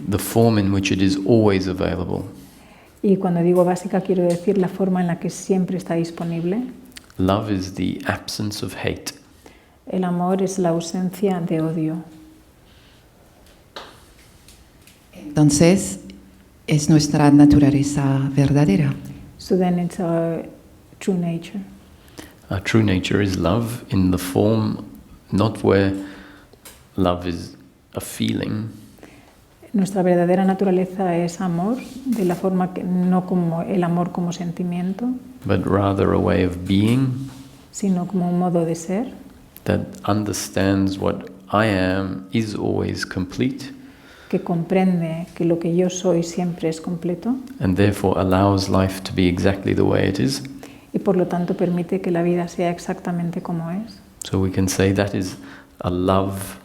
the form in which it is always available. y cuando digo básica quiero decir la forma en la que siempre está disponible. Love is the absence of hate. El amor es la ausencia de odio. Entonces, es nuestra naturaleza verdadera. So then it's our true nature. Our true nature is love in the form, not where love is a feeling, Nuestra verdadera naturaleza es amor, de la forma que no como el amor como sentimiento, but rather a way of being sino como un modo de ser that understands what I am is always complete, que comprende que lo que yo soy siempre es completo and therefore allows life to be exactly the way it is. y por lo tanto permite que la vida sea exactamente como es. So we can say that is a love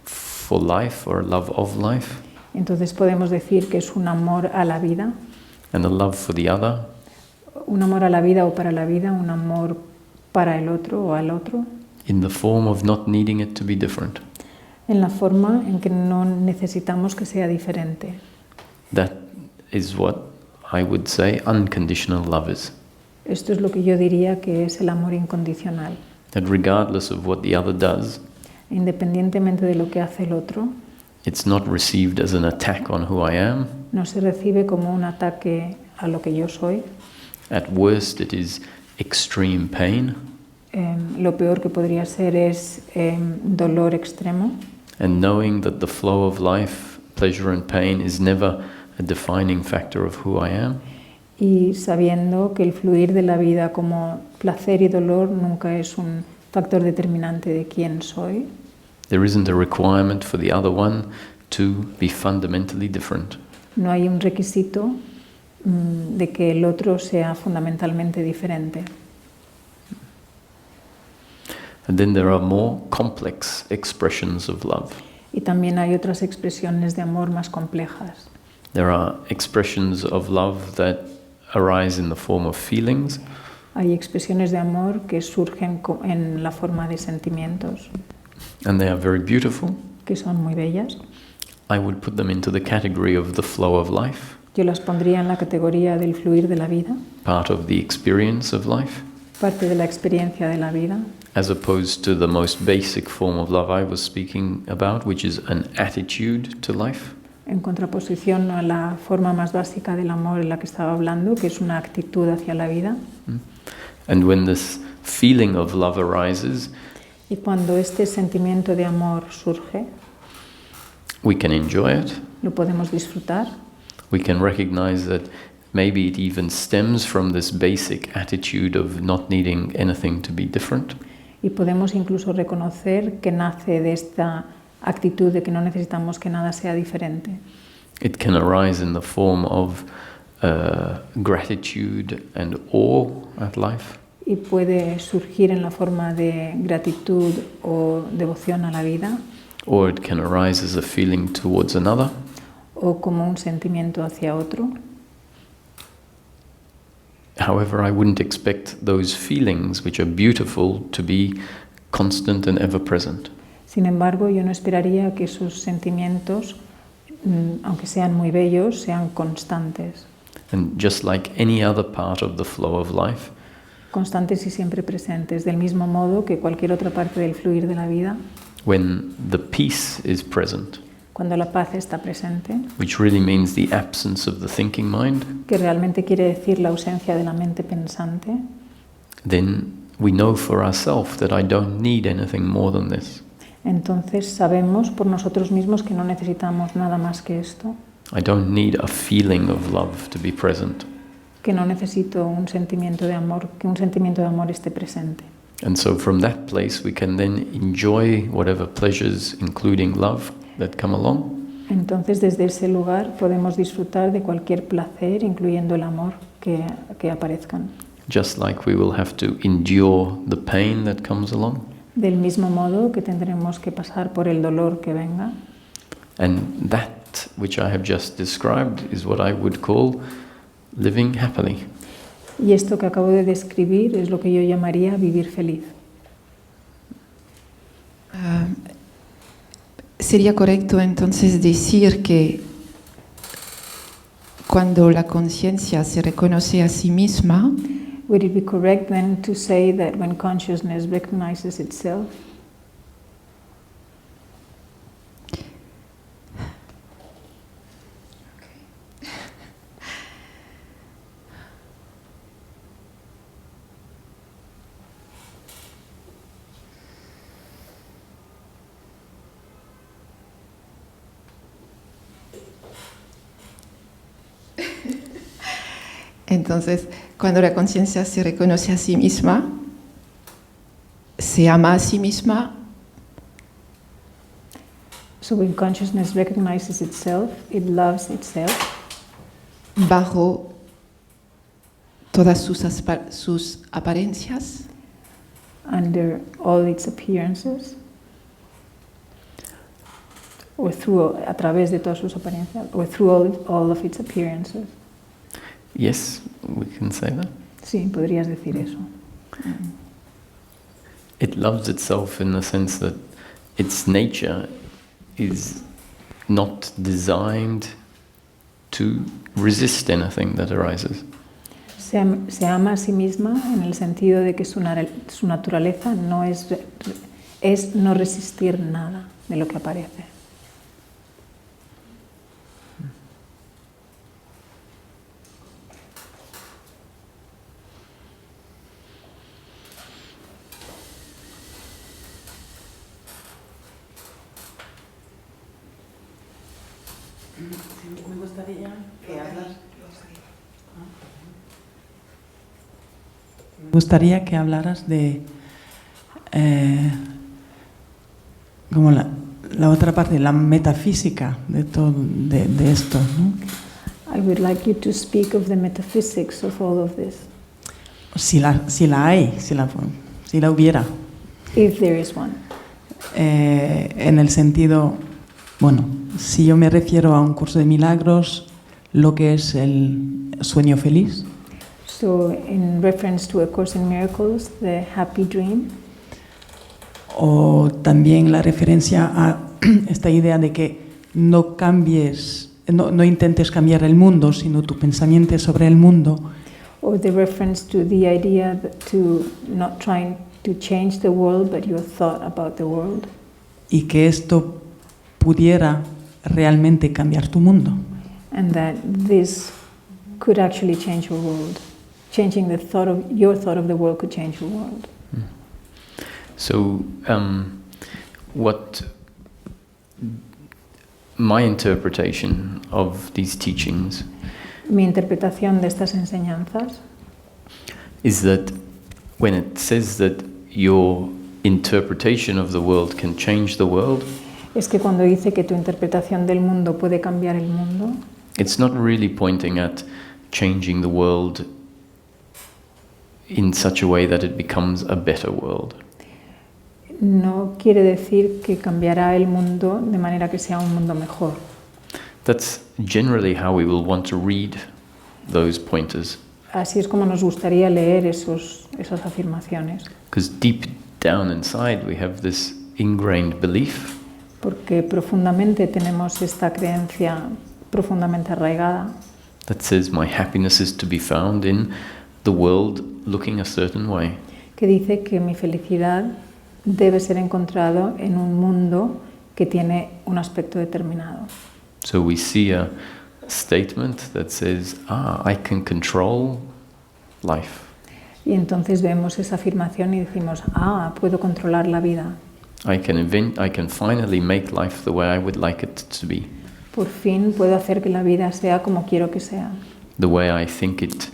for life or a love of life, Entonces podemos decir que es un amor a la vida, and a love for the other, un amor a la vida o para la vida, un amor para el otro o al otro, in the form of not needing it to be different. en la forma en que no necesitamos que sea diferente. That is what I would say unconditional love is. Esto es lo que yo diría que es el amor incondicional. That regardless of what the other does, Independientemente de lo que hace el otro, it's not received as an attack on who I am. no se recibe como un ataque a lo que yo soy. At worst, it is extreme pain, Lo peor que podría ser es dolor extremo. and knowing that the flow of life, pleasure and pain, is never a defining factor of who I am. Y sabiendo que el fluir de la vida como placer y dolor nunca es un factor determinante de quién soy. There isn't a requirement for the other one to be fundamentally different. No hay un requisito de que el otro sea fundamentalmente diferente. And then there are more complex expressions of love. Y también hay otras expresiones de amor más complejas. There are expressions of love that arise in the form of feelings. Hay expresiones de amor que surgen en la forma de sentimientos, And they are very beautiful. que son muy bellas. I would put them into the category of the flow of life, Yo las pondría en la categoría del fluir de la vida, part of the experience of life, parte de la experiencia de la vida, as opposed to the most basic form of love I was speaking about, which is an attitude to life. en contraposición a la forma más básica del amor en la que estaba hablando, que es una actitud hacia la vida. And when this feeling of love arises, Y cuando este sentimiento de amor surge, we can enjoy it. lo podemos disfrutar. We can recognize that maybe it even stems from this basic attitude of not needing anything to be different. Y podemos incluso reconocer que nace de esta actitud de que no necesitamos que nada sea diferente. It can arise in the form of gratitude and awe at life. Y puede surgir en la forma de gratitud o devoción a la vida, Or it can arise as a feeling towards another. o como un sentimiento hacia otro. However, I wouldn't expect those feelings, which are beautiful, to be constant and ever present. Sin embargo, yo no esperaría que esos sentimientos, aunque sean muy bellos, sean constantes. And just like any other part of the flow of life, Constantes y siempre presentes, del mismo modo que cualquier otra parte del fluir de la vida, when the peace is present, cuando la paz está presente, which really means the absence of the thinking mind, que realmente quiere decir la ausencia de la mente pensante, then we know for ourselves that I don't need anything more than this. entonces sabemos por nosotros mismos que no necesitamos nada más que esto, I don't need a feeling of love to be present. que no necesito un sentimiento de amor, que un sentimiento de amor esté presente. And so from that place we can then enjoy whatever pleasures, including love, that come along. Entonces desde ese lugar podemos disfrutar de cualquier placer, incluyendo el amor que aparezcan. Just like we will have to endure the pain that comes along. Del mismo modo que tendremos que pasar por el dolor que venga. And that which I have just described is what I would call living happily. Y esto que acabo de describir es lo que yo llamaría vivir feliz. Sería correcto entonces decir que cuando la conciencia se reconoce a sí misma, Would it be correct then to say that when consciousness recognizes itself, entonces cuando la conciencia se reconoce a sí misma, se ama a sí misma, so when consciousness recognizes itself, it loves itself bajo todas sus apariencias, under all its appearances, or a través de todas sus apariencias, or through all of its appearances. Yes, we can say that. Sí, podrías decir eso. It loves itself in the sense that its nature is not designed to resist anything that arises. Se ama a sí misma en el sentido de que su naturaleza no es no resistir nada de lo que aparece. Me gustaría que hablaras de como la otra parte, la metafísica de todo de esto, ¿no? I would like you to speak of the metaphysics of all of this, Si la hay, si la hubiera. if there is one. En el sentido, bueno, si yo me refiero a un curso de milagros, lo que es el sueño feliz, So in reference to A Course in Miracles, the happy dream, o también la referencia a esta idea de que no cambies, no intentes cambiar el mundo, sino tu pensamiento sobre el mundo, or the reference to the idea that to not trying to change the world, but your thought about the world, y que esto pudiera realmente cambiar tu mundo. and that this could actually change your world. Changing your thought of the world could change your world. So, what my interpretation of these teachings Mi interpretación de estas enseñanzas is that when it says that your interpretation of the world can change the world, es que cuando dice que tu interpretación del mundo puede cambiar el mundo, it's not really pointing at changing the world in such a way that it becomes a better world. no quiere decir que cambiará el mundo de manera que sea un mundo mejor. That's generally how we will want to read those pointers, Así es como nos gustaría leer esas afirmaciones, because deep down inside we have this ingrained belief porque profundamente tenemos esta creencia profundamente arraigada that says my happiness is to be found in the world looking a certain way. que dice que mi felicidad debe ser encontrado en un mundo que tiene un aspecto determinado. So we see a statement that says, I can control life. Y entonces vemos esa afirmación y decimos, puedo controlar la vida. I can finally make life the way I would like it to be, Por fin puedo hacer que la vida sea como quiero que sea, the way I think it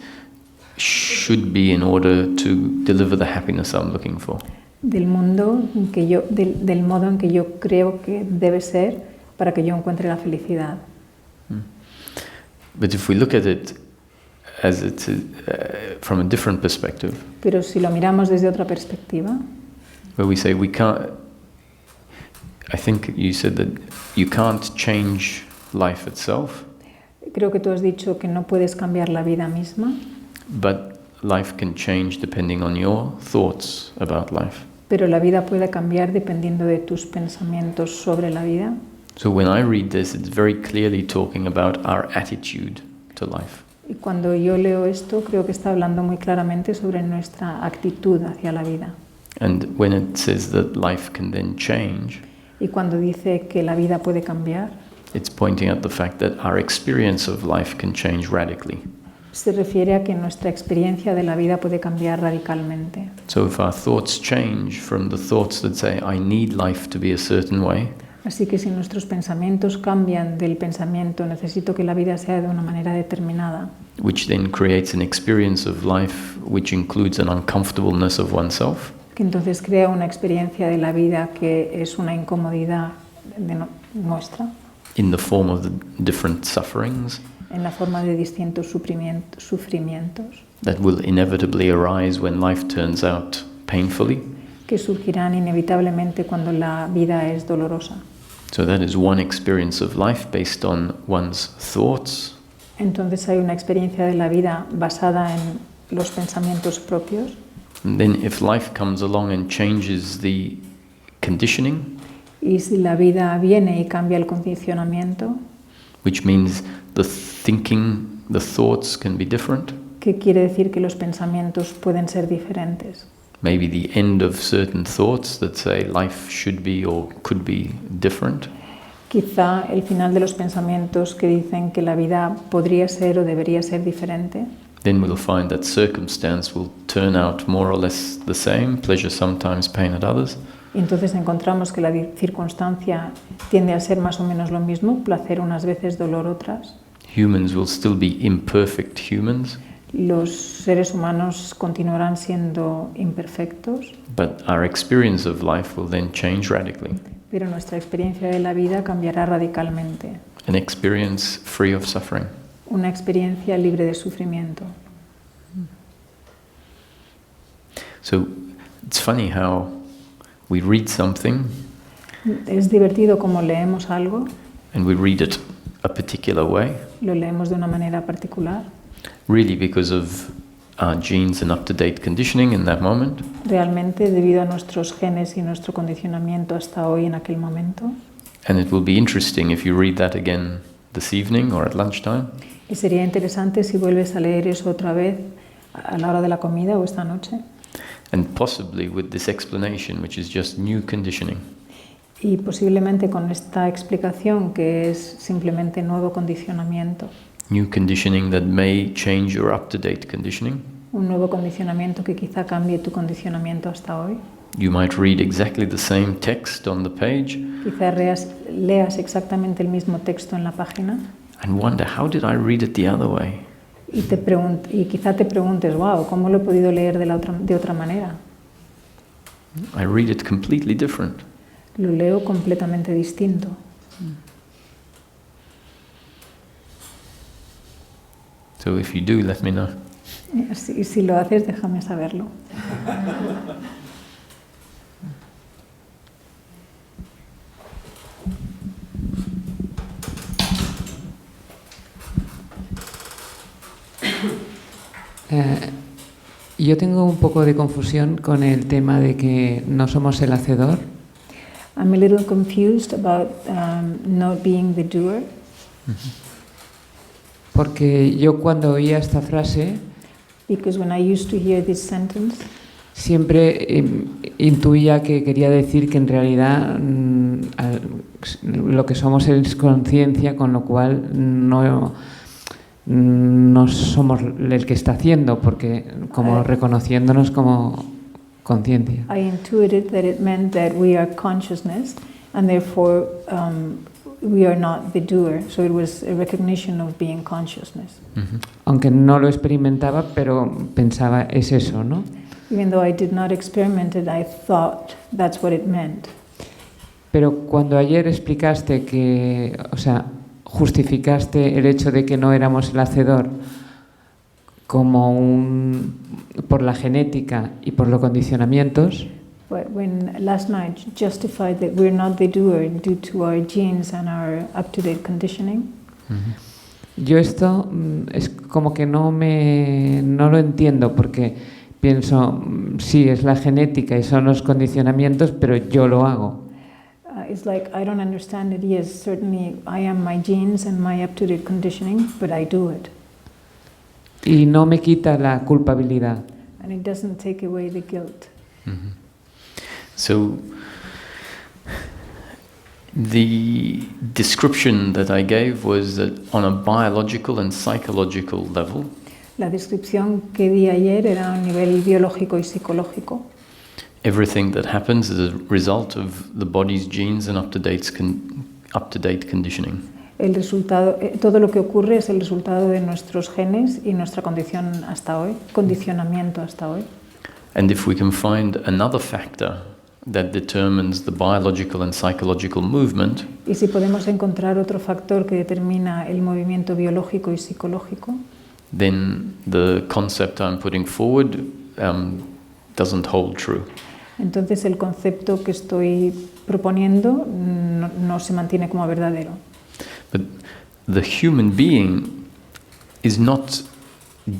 should be in order to deliver the happiness I'm looking for. del modo en que yo creo que debe ser para que yo encuentre la felicidad. But if we look at it as it is, from a different perspective, Pero si lo miramos desde otra perspectiva, where we say we can't, I think you said that you can't change life itself, creo que tú has dicho que no puedes cambiar la vida misma, but life can change depending on your thoughts about life. pero la vida puede cambiar dependiendo de tus pensamientos sobre la vida. So when I read this, it's very clearly talking about our attitude to life. Y cuando yo leo esto, creo que está hablando muy claramente sobre nuestra actitud hacia la vida. And when it says that life can then change, Y cuando dice que la vida puede cambiar, it's pointing at the fact that our experience of life can change radically. se refiere a que nuestra experiencia de la vida puede cambiar radicalmente. So if our thoughts change from the thoughts that say, I need life to be a certain way, Así que si nuestros pensamientos cambian del pensamiento, necesito que la vida sea de una manera determinada, which then creates an experience of life which includes an uncomfortableness of oneself, que entonces crea una experiencia de la vida que es una incomodidad nuestra, in the form of the different sufferings en la forma de distintos sufrimientos that will inevitably arise when life turns out painfully. que surgirán inevitablemente cuando la vida es dolorosa. So that is one experience of life based on one's thoughts. Entonces hay una experiencia de la vida basada en los pensamientos propios. And then if life comes along and changes the conditioning, Y si la vida viene y cambia el condicionamiento, which means the thinking, the thoughts can be different. ¿qué quiere decir? Que los pensamientos pueden ser diferentes. Maybe the end of certain thoughts that say life should be or could be different. Quizá el final de los pensamientos que dicen que la vida podría ser o debería ser diferente. Then we'll find that circumstance will turn out more or less the same, pleasure sometimes, pain at others. Y entonces encontramos que la circunstancia tiende a ser más o menos lo mismo, placer unas veces, dolor otras. Humans will still be imperfect humans, Los seres humanos continuarán siendo imperfectos, but our experience of life will then change radically. pero nuestra experiencia de la vida cambiará radicalmente. An experience free of suffering. una experiencia libre de sufrimiento. So it's funny how we read something Es divertido como leemos algo, and we read it a particular way, lo leemos de una manera particular, really because of our genes and up-to-date conditioning in that moment. realmente debido a nuestros genes y nuestro condicionamiento hasta hoy en aquel momento. And it will be interesting if you read that again this evening or at lunchtime. Y sería interesante si vuelves a leer eso otra vez a la hora de la comida o esta noche. And possibly with this explanation, which is just new conditioning. Y posiblemente con esta explicación que es simplemente nuevo condicionamiento. New conditioning that may change your up-to-date conditioning. Un nuevo condicionamiento que quizá cambie tu condicionamiento hasta hoy. You might read exactly the same text on the page Quizá leas exactamente el mismo texto en la página and wonder, how did I read it the other way? y quizá te preguntes, wow, ¿cómo lo he podido leer de otra manera? I read it completely different. Lo leo completamente distinto. So if you do, let me know. Y si lo haces, déjame saberlo. Yo tengo un poco de confusión con el tema de que no somos el hacedor. I'm a little confused about not being the doer. Porque yo cuando oía esta frase Because when I used to hear this sentence, siempre intuía que quería decir que en realidad lo que somos es conciencia, con lo cual no somos el que está haciendo, porque como reconociéndonos como conciencia. I intuited that it meant that we are consciousness and therefore we are not the doer. So it was a recognition of being consciousness. Aunque no lo experimentaba, pero pensaba, es eso, ¿no? Even though I did not experiment it, I thought that's what it meant. Pero cuando ayer explicaste que, o sea, justificaste el hecho de que no éramos el hacedor como por la genética y por los condicionamientos, But when last night justified that we're not the doer due to our genes and our up-to-date conditioning, yo esto es como que no lo entiendo, porque pienso, sí, es la genética y son los condicionamientos, pero yo lo hago. it's like I don't understand it. Yes, certainly I am my genes and my up-to-date conditioning, but I do it. Y no me quita la culpabilidad. And it doesn't take away the guilt. So the description that I gave was that on a biological and psychological level, La descripción que di ayer era a un nivel biológico y psicológico. everything that happens is a result of the body's genes and up-to-date conditioning. El resultado, todo lo que ocurre es el resultado de nuestros genes y nuestra condición hasta hoy, condicionamiento hasta hoy. And if we can find another factor that determines the biological and psychological movement, Y si podemos encontrar otro factor que determina el movimiento biológico y psicológico, then the concept I'm putting forward doesn't hold true. entonces el concepto que estoy proponiendo no se mantiene como verdadero. But the human being is not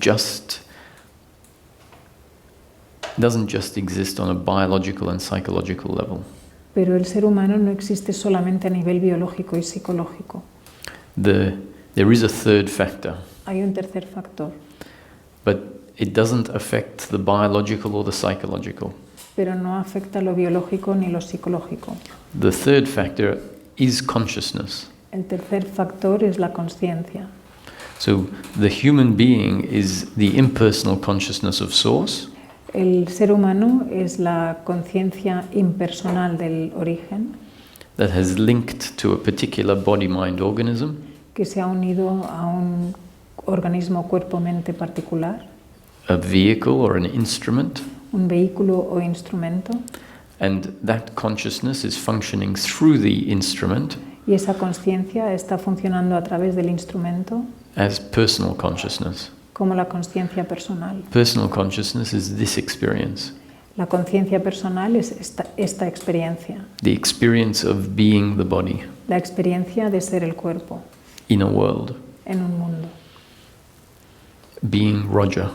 just, doesn't just exist on a biological and psychological level. Pero el ser humano no existe solamente a nivel biológico y psicológico. There is a third factor, Hay un tercer factor, but it doesn't affect the biological or the psychological. pero no afecta lo biológico ni lo psicológico. The third factor is consciousness. El tercer factor es la consciencia. So the human being is the impersonal consciousness of Source, El ser humano es la conciencia impersonal del origen that has linked to a particular body-mind organism, que se ha unido a un organismo cuerpo-mente particular, a vehicle or an instrument, un vehículo o instrumento, and that consciousness is functioning through the instrument y esa conciencia está funcionando a través del instrumento as personal consciousness. como la conciencia personal. Personal consciousness is this experience, La conciencia personal es esta experiencia, the experience of being the body la experiencia de ser el cuerpo in a world, en un mundo, being Roger.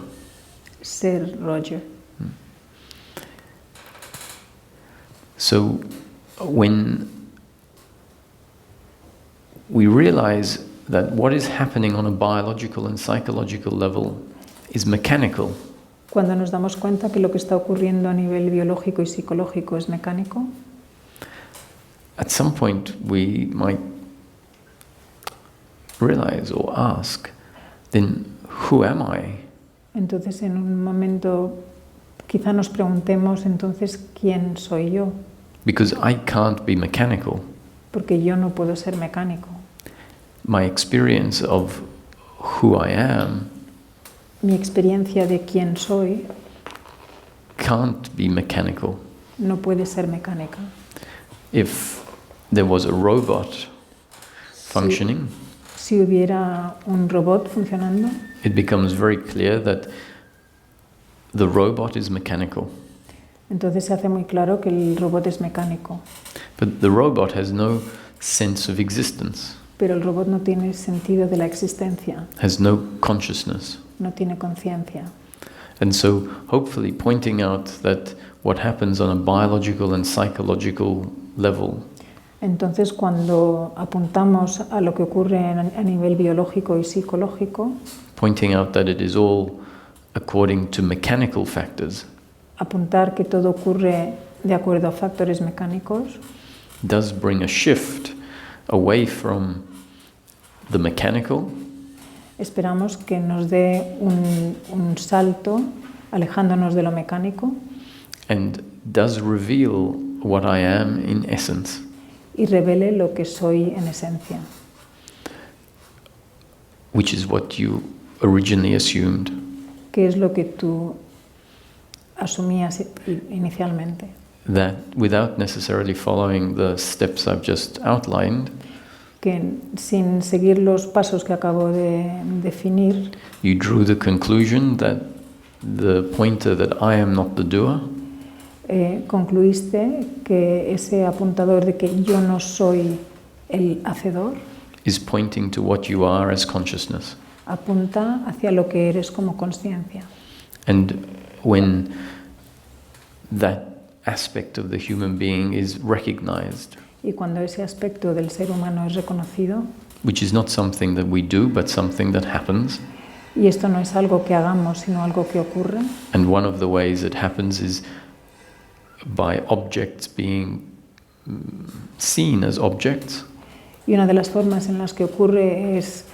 ser Roger. So when we realize that what is happening on a biological and psychological level is mechanical, Cuando nos damos cuenta que lo que está ocurriendo a nivel biológico y psicológico es mecánico, at some point we might realize or ask, then who am I? entonces en un momento quizá nos preguntemos entonces ¿quién soy yo? Because I can't be mechanical. Porque yo no puedo ser mecánico. My experience of who I am Mi experiencia de quién soy can't be mechanical. no puede ser mecánica. If there was a robot functioning, Si hubiera un robot funcionando, it becomes very clear that the robot is mechanical. entonces se hace muy claro que el robot es mecánico. But the robot has no sense of existence, Pero el robot no tiene sentido de la existencia, has no consciousness. no tiene conciencia. And so, hopefully, pointing out that what happens on a biological and psychological level Entonces, cuando apuntamos a lo que ocurre a nivel biológico y psicológico, pointing out that it is all according to mechanical factors, apuntar que todo ocurre de acuerdo a factores mecánicos, does bring a shift away from the mechanical esperamos que nos dé un salto alejándonos de lo mecánico and does reveal what I am in essence. y revele lo que soy en esencia, Which is what you originally assumed. que es lo que tú asumías inicialmente. That without necessarily following the steps I've just outlined, Que sin seguir los pasos que acabo de definir, you drew the conclusion that the pointer that I am not the doer concluiste que ese apuntador de que yo no soy el hacedor is pointing to what you are as consciousness. apunta hacia lo que eres como consciencia. And when that aspect of the human being is recognized, Y cuando ese aspecto del ser humano es reconocido, which is not something that we do, but something that happens, y esto no es algo que hagamos, sino algo que ocurre, and one of the ways it happens is by objects being seen as objects, y una de las formas en las que ocurre es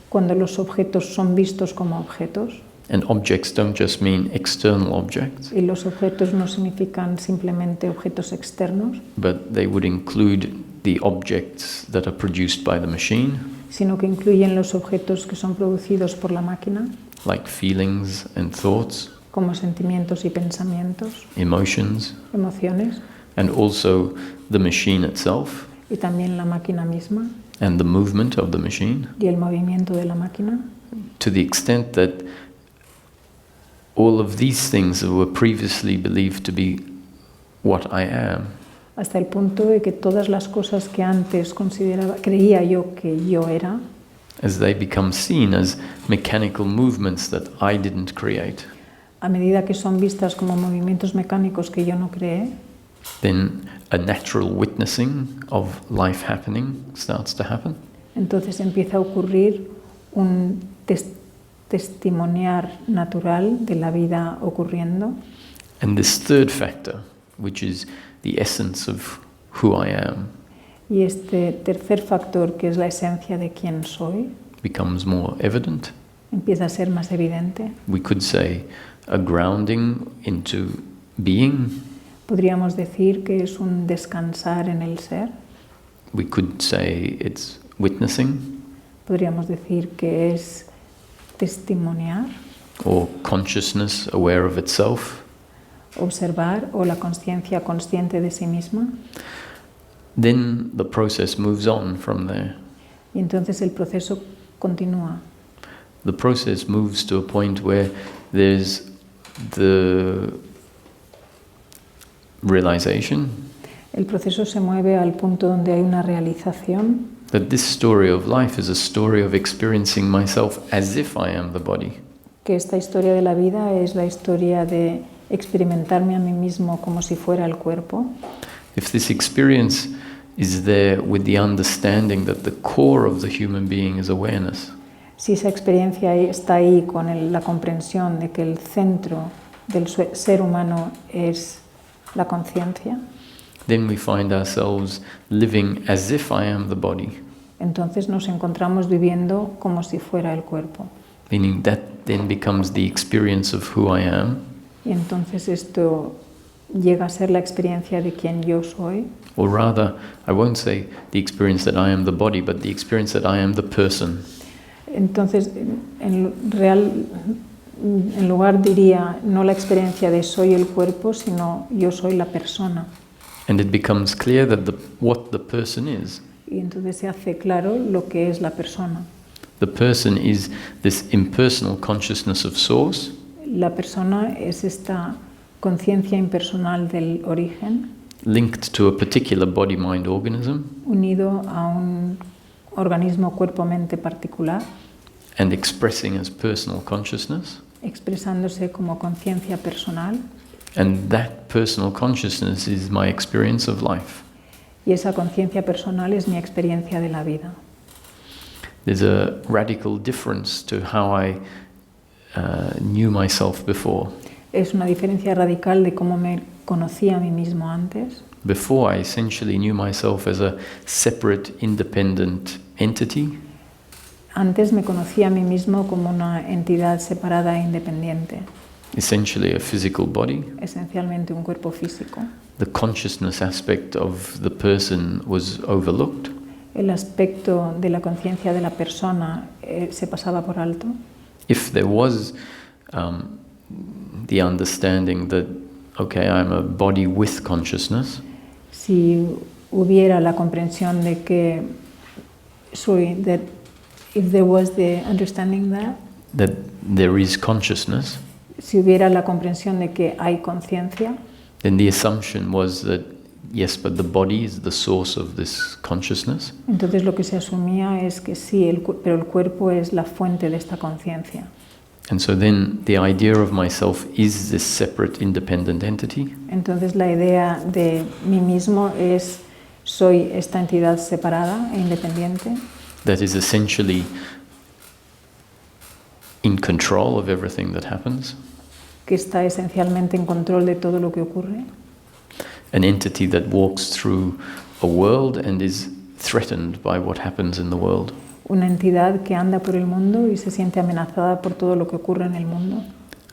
cuando los objetos son vistos como objetos, and objects don't just mean external objects, y los objetos no significan simplemente objetos externos, but they would include the objects that are produced by the machine, sino que incluyen los objetos que son producidos por la máquina, like feelings and thoughts, como sentimientos y pensamientos, emotions, emociones, and also the machine itself y también la máquina misma and the movement of the machine, y el movimiento de la máquina, to the extent that all of these things that were previously believed to be what I am hasta el punto de que todas las cosas que antes creía yo que yo era, as they become seen as mechanical movements that I didn't create, a medida que son vistas como movimientos mecánicos que yo no creé, then a natural witnessing of life happening starts to happen. entonces empieza a ocurrir un testimoniar natural de la vida ocurriendo. And this third factor, which is the essence of who I am, Y este tercer factor, que es la esencia de quién soy, becomes more evident. empieza a ser más evidente. We could say a grounding into being. Podríamos decir que es un descansar en el ser. We could say it's witnessing Podríamos decir que es testimoniar, or consciousness aware of itself. observar, o la conciencia consciente de sí misma. Then the process moves on from there. Y entonces el proceso continúa. The process moves to a point where there's the realization El proceso se mueve al punto donde hay una realización that this story of life is a story of experiencing myself as if I am the body. que esta historia de la vida es la historia de experimentarme a mí mismo como si fuera el cuerpo. If this experience is there with the understanding that the core of the human being is awareness, Si esa experiencia está ahí con la comprensión de que el centro del ser humano es la conciencia, then we find ourselves living as if I am the body, entonces nos encontramos viviendo como si fuera el cuerpo. meaning that then becomes the experience of who I am, Y entonces esto llega a ser la experiencia de quien yo soy, or rather, I won't say the experience that I am the body, but the experience that I am the person. entonces en lugar diría no la experiencia de soy el cuerpo, sino yo soy la persona. And it becomes clear that what the person is. Y entonces se hace claro lo que es la persona. The person is this impersonal consciousness of source, La persona es esta conciencia impersonal del origen, linked to a particular body-mind organism, unido a un organismo cuerpo-mente particular, and expressing as personal consciousness. expresándose como conciencia personal, And that personal consciousness is my experience of life. y esa conciencia personal es mi experiencia de la vida. There's a radical difference to how I knew myself before. Es una diferencia radical de cómo me conocía a mí mismo antes. Before, I essentially knew myself as a separate, independent entity, Antes me conocía a mí mismo como una entidad separada e independiente, essentially a physical body. esencialmente un cuerpo físico. The consciousness aspect of the person was overlooked. El aspecto de la conciencia de la persona se pasaba por alto. If there was the understanding that, okay, I'm a body with consciousness, Si hubiera la comprensión de que that if there was the understanding that there is consciousness, si hubiera la comprensión de que hay conciencia, then the assumption was that, yes, but the body is the source of this consciousness. entonces lo que se asumía es que sí, pero el cuerpo es la fuente de esta conciencia. And so then the idea of myself is this separate, independent entity. Entonces la idea de mí mismo es soy esta entidad separada e independiente That is essentially in control of everything that happens. que está esencialmente en control de todo lo que ocurre. An entity that walks through a world and is threatened by what happens in the world. Una entidad que anda por el mundo y se siente amenazada por todo lo que ocurre en el mundo.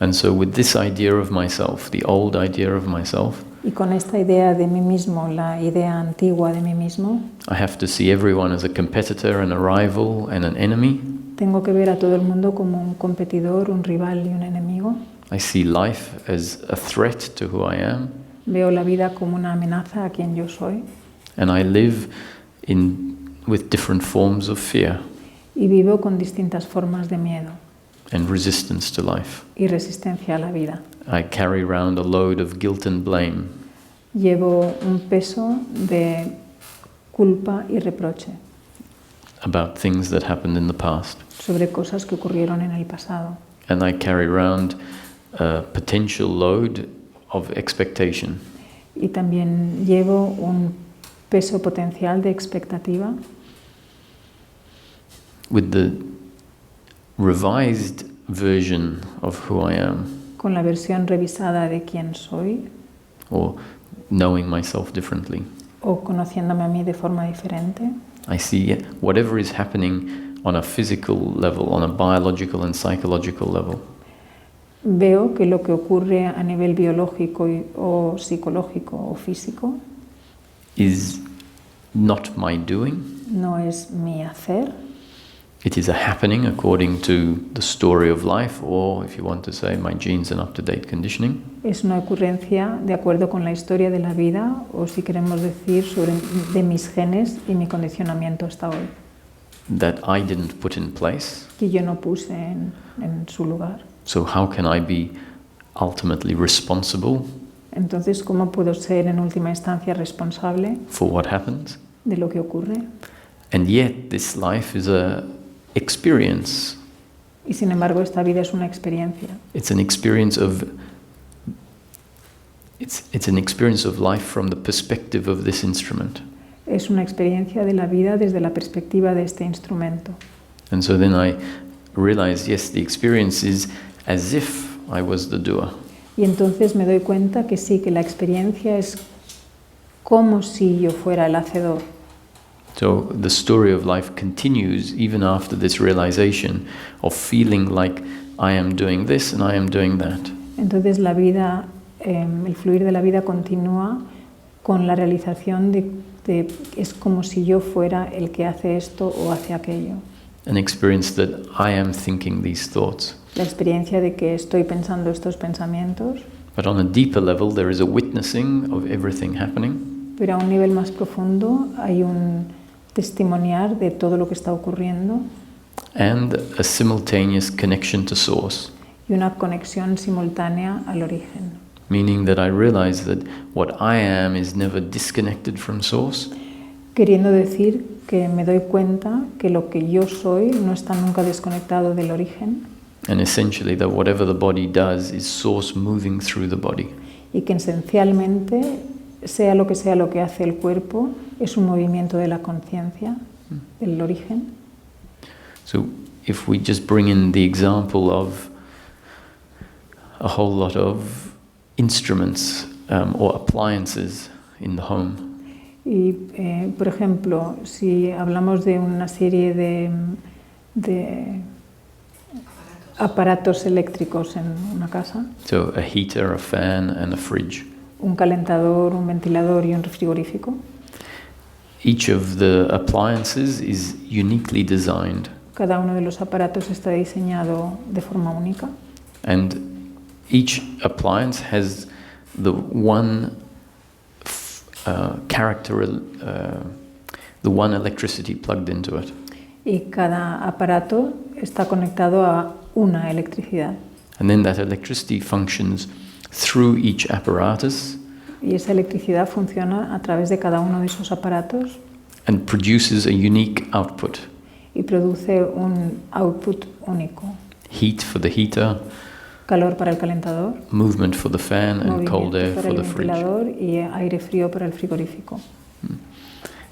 And so with this idea of myself, the old idea of myself, Y con esta idea de mí mismo, la idea antigua de mí mismo, I have to see everyone as a competitor and a rival and an enemy. tengo que ver a todo el mundo como un competidor, un rival y un enemigo. I see life as a threat to who I am, Veo la vida como una amenaza a quien yo soy and I live with different forms of fear y vivo con distintas formas de miedo and resistance to life. y resistencia a la vida. I carry around a load of guilt and blame, Llevo un peso de culpa y reproche about things that happened in the past. sobre cosas que ocurrieron en el pasado. And I carry around a potential load of expectation. Y también llevo un peso potencial de expectativa With the revised version of who I am, con la versión revisada de quién soy or knowing myself differently. o conociéndome a mí de forma diferente. I see whatever is happening on a physical level, on a biological and psychological level, Veo que lo que ocurre a nivel biológico o psicológico o físico is not my doing. no es mi hacer, It is a happening according to the story of life, or if you want to say, my genes and up-to-date conditioning. es una ocurrencia de acuerdo con la historia de la vida o si queremos decir de mis genes y mi condicionamiento hasta hoy. that I didn't put in place. que yo no puse en su lugar. So how can I be ultimately responsible Entonces, ¿cómo puedo ser en última instancia responsable for what happened? de lo que ocurre? And yet this life is a experience. Y sin embargo, esta vida es una experiencia. It's an experience of it's an experience of life from the perspective of this instrument. Es una experiencia de la vida desde la perspectiva de este instrumento. And so then I realized, yes, the experience is as if I was the doer. Y entonces me doy cuenta que sí, que la experiencia es como si yo fuera el hacedor. So the story of life continues even after this realization of feeling like I am doing this and I am doing that. Entonces la vida, el fluir de la vida continúa con la realización de es como si yo fuera el que hace esto o hace aquello. An experience that I am thinking these thoughts. La experiencia de que estoy pensando estos pensamientos, But on a deeper level there is a witnessing of everything happening. pero a un nivel más profundo hay un testimoniar de todo lo que está ocurriendo And a simultaneous connection to source, y una conexión simultánea al origen. meaning that I realize that what I am is never disconnected from source, Queriendo decir que me doy cuenta que lo que yo soy no está nunca desconectado del origen and essentially that whatever the body does is source moving through the body. y que esencialmente, sea lo que hace el cuerpo, es un movimiento de la conciencia, del origen. So if we just bring in the example of a whole lot of instruments or appliances in the home, Y, por ejemplo, si hablamos de una serie de aparatos eléctricos en una casa, so a heater, a fan and a fridge, un calentador, un ventilador y un frigorífico, each of the appliances is uniquely designed, cada uno de los aparatos está diseñado de forma única and each appliance has the one the one electricity plugged into it. y cada aparato está conectado a una electricidad. And then that electricity functions through each apparatus Y esa electricidad funciona a través de cada uno de esos aparatos and produces a unique output. y produce un output único. Heat for the heater, Calor para el calentador, movement for the fan and cold movimiento air para for el the fridge. ventilador y aire frío para el frigorífico.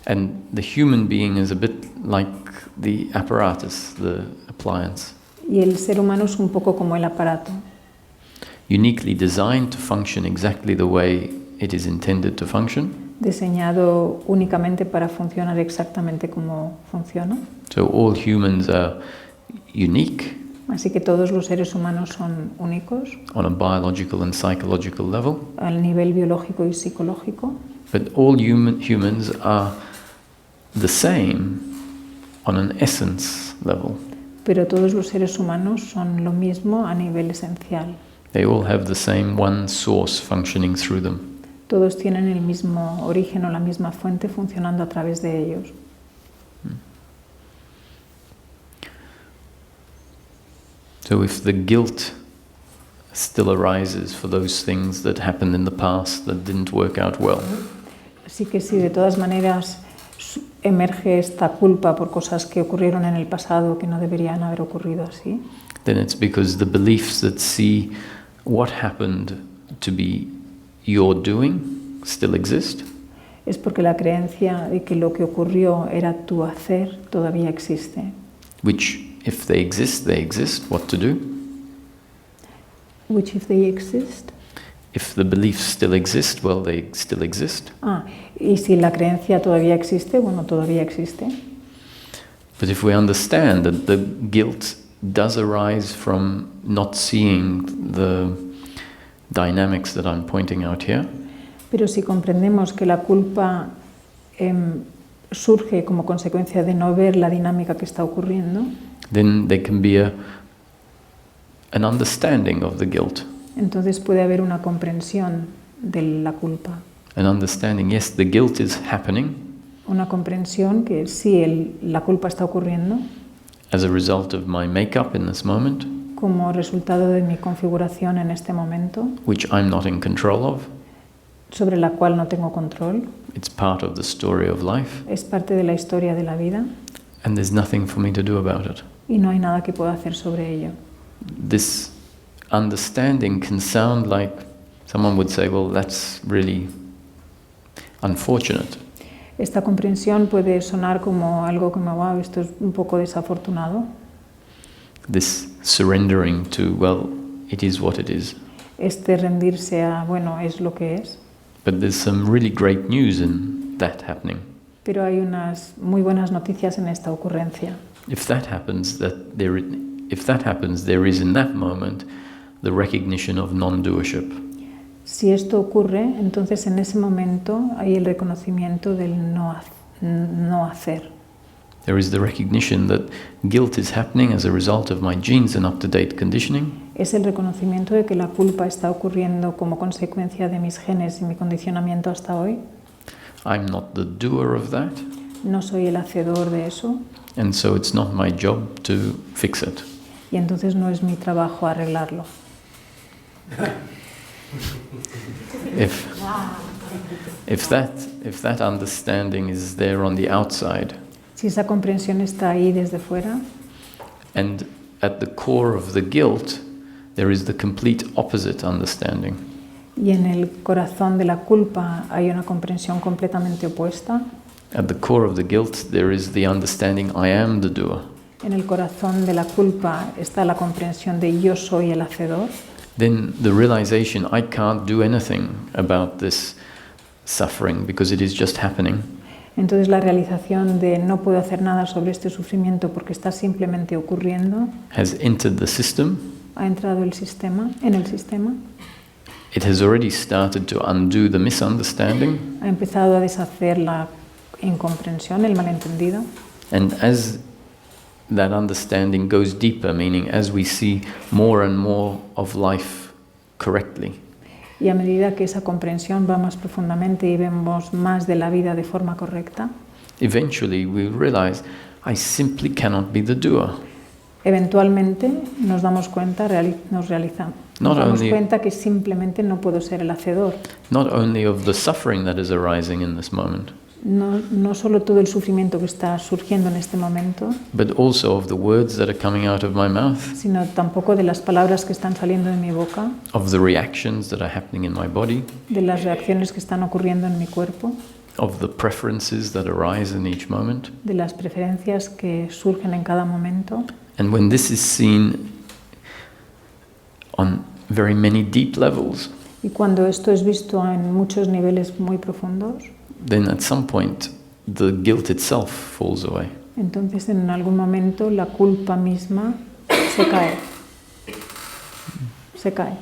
And the human being is a bit like the apparatus, the appliance, Y el ser humano es un poco como el aparato, uniquely designed to function exactly the way it is intended to function. diseñado únicamente para funcionar exactamente como funciona. So all humans are unique Así que todos los seres humanos son únicos on a biological and psychological level, al nivel biológico y psicológico, but all humans are the same on an essence level. pero todos los seres humanos son lo mismo a nivel esencial. They all have the same one source functioning through them. Todos tienen el mismo origen o la misma fuente funcionando a través de ellos. So if the guilt still arises for those things that happened in the past that didn't work out well, Así que si de todas maneras emerge esta culpa por cosas que ocurrieron en el pasado que no deberían haber ocurrido así, then it's because the beliefs that see what happened to be your doing still exist, es porque la creencia de que lo que ocurrió era tu hacer todavía existe. which if they exist, what to do? Which if they exist? If the beliefs still exist, well, they still exist. Y si la creencia todavía existe, bueno, todavía existe. But if we understand that the guilt does arise from not seeing the dynamics that I'm pointing out here, Pero si comprendemos que la culpa surge como consecuencia de no ver la dinámica que está ocurriendo, then there can be an understanding of the guilt. entonces puede haber una comprensión de la culpa. An understanding, yes, the guilt is happening, una comprensión que sí, la culpa está ocurriendo as a result of my makeup in this moment, como resultado de mi configuración en este momento, which I'm not in control of. sobre la cual no tengo control. It's part of the story of life, Es parte de la historia de la vida and there's nothing for me to do about it. y no hay nada que pueda hacer sobre ello. This understanding can sound like someone would say, well, that's really unfortunate. Esta comprensión puede sonar como algo como, wow, esto es un poco desafortunado. This surrendering to, well, it is what it is. Este rendirse a, bueno, es lo que es. But there's some really great news in that happening. Pero hay unas muy buenas noticias en esta ocurrencia. If that happens, there is in that moment the recognition of non-doership. Si esto ocurre, entonces en ese momento hay el reconocimiento del no hacer. There is the recognition that guilt is happening as a result of my genes and up-to-date conditioning. Es el reconocimiento de que la culpa está ocurriendo como consecuencia de mis genes y mi condicionamiento hasta hoy. I'm not the doer of that, No soy el hacedor de eso and so it's not my job to fix it. y entonces no es mi trabajo arreglarlo. If that understanding is there on the outside, Si esa comprensión está ahí desde fuera, and at the core of the guilt, there is the complete opposite understanding. y en el corazón de la culpa hay una comprensión completamente opuesta, At the core of the guilt, there is the understanding I am the doer. en el corazón de la culpa está la comprensión de yo soy el hacedor, Then the realization I can't do anything about this suffering because it is just happening entonces la realización de no puedo hacer nada sobre este sufrimiento porque está simplemente ocurriendo, has entered the system. ha entrado en el sistema, It has already started to undo the misunderstanding. ha empezado a deshacer la incomprensión, el malentendido, And as that understanding goes deeper, meaning as we see more and more of life correctly, y a medida que esa comprensión va más profundamente y vemos más de la vida de forma correcta, eventually we realize I simply cannot be the doer. eventualmente nos damos cuenta, nos Not damos only- cuenta que simplemente no puedo ser el hacedor. Not only of the suffering that is arising in this moment, No solo todo el sufrimiento que está surgiendo en este momento, but also of the words that are coming out of my mouth, sino tampoco de las palabras que están saliendo de mi boca, of the reactions that are happening in my body, de las reacciones que están ocurriendo en mi cuerpo, of the preferences that arise in each moment. de las preferencias que surgen en cada momento. And when this is seen on very many deep levels, Y cuando esto es visto en muchos niveles muy profundos, then at some point the guilt itself falls away. entonces en algún momento la culpa misma se cae. Se cae.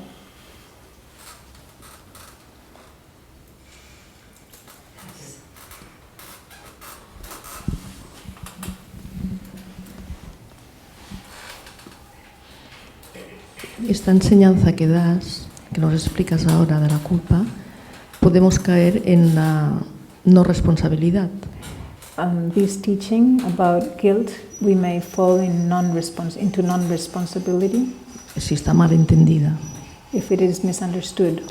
Esta enseñanza que das, que nos explicas ahora de la culpa, podemos caer en la no responsabilidad. This teaching about guilt, we may fall into non-responsibility Si está mal entendida. if it is misunderstood.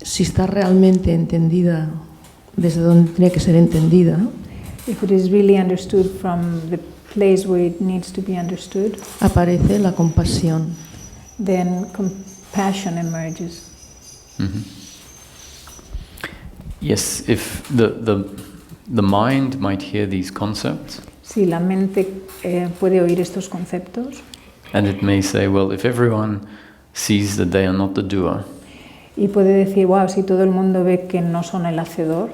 Si está realmente entendida desde donde tiene que ser entendida, If it is really understood from the place where it needs to be understood, aparece la compasión. then compassion emerges. Yes, if the mind might hear these concepts, Si la mente puede oír estos conceptos and it may say, well, if everyone sees that they are not the doer, y puede decir, wow, si todo el mundo ve que no son el hacedor,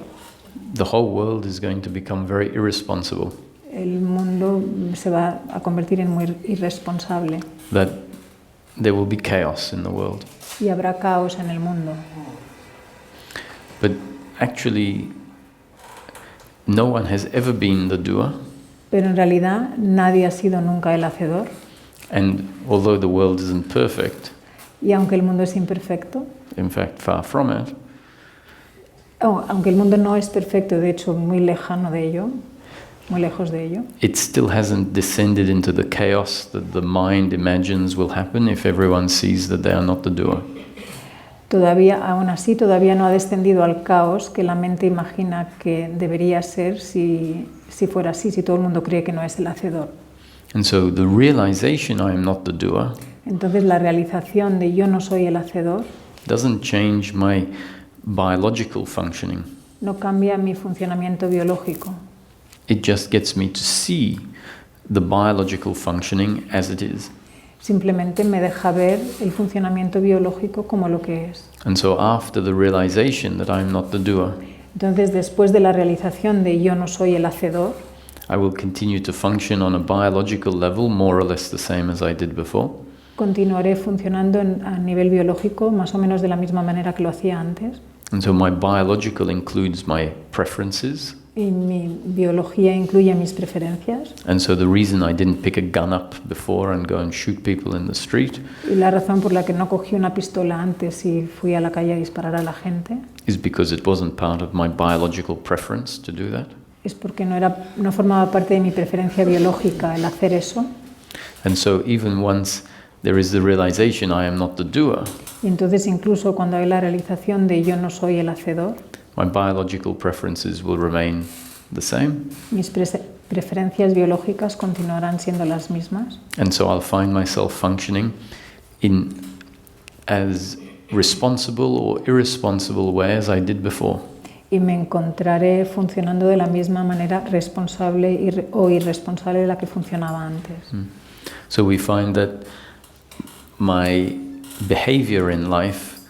the whole world is going to become very irresponsible. el mundo se va a convertir en muy irresponsable That there will be chaos in the world. y habrá caos en el mundo. But actually, no one has ever been the doer. Pero en realidad nadie ha sido nunca el hacedor, And although the world isn't perfect, y aunque el mundo es imperfecto, in fact, far from it, Aunque el mundo no es perfecto, de hecho muy lejano de ello, muy lejos de ello, it still hasn't descended into the chaos that the mind imagines will happen if everyone sees that they are not the doer. aún así, todavía no ha descendido al caos que la mente imagina que debería ser si fuera así, si todo el mundo cree que no es el hacedor. And so the realization I am not the doer Entonces la realización de yo no soy el hacedor doesn't change my biological functioning. no cambia mi funcionamiento biológico, It just gets me to see the biological functioning as it is. simplemente me deja ver el funcionamiento biológico como lo que es. And so after the realization that I am not the doer, Entonces, después de la realización de yo no soy el hacedor, I will continue to function on a biological level more or less the same as I did before. continuaré funcionando a nivel biológico más o menos de la misma manera que lo hacía antes. And so my biological includes my preferences. Y mi biología incluye mis preferencias. And so the reason I didn't pick a gun up before and go and shoot people in the street Y la razón por la que no cogí una pistola antes y fui a la calle a disparar a la gente is because it wasn't part of my biological preference to do that. es porque no formaba parte de mi preferencia biológica el hacer eso. And so even once there is the realization I am not the doer, Y entonces incluso cuando hay la realización de yo no soy el hacedor, my biological preferences will remain the same. mis preferencias biológicas continuarán siendo las mismas. And so I'll find myself functioning in as responsible or irresponsible way as I did before. Y me encontraré funcionando de la misma manera responsable o irresponsable de la que funcionaba antes. So we find that my behavior in life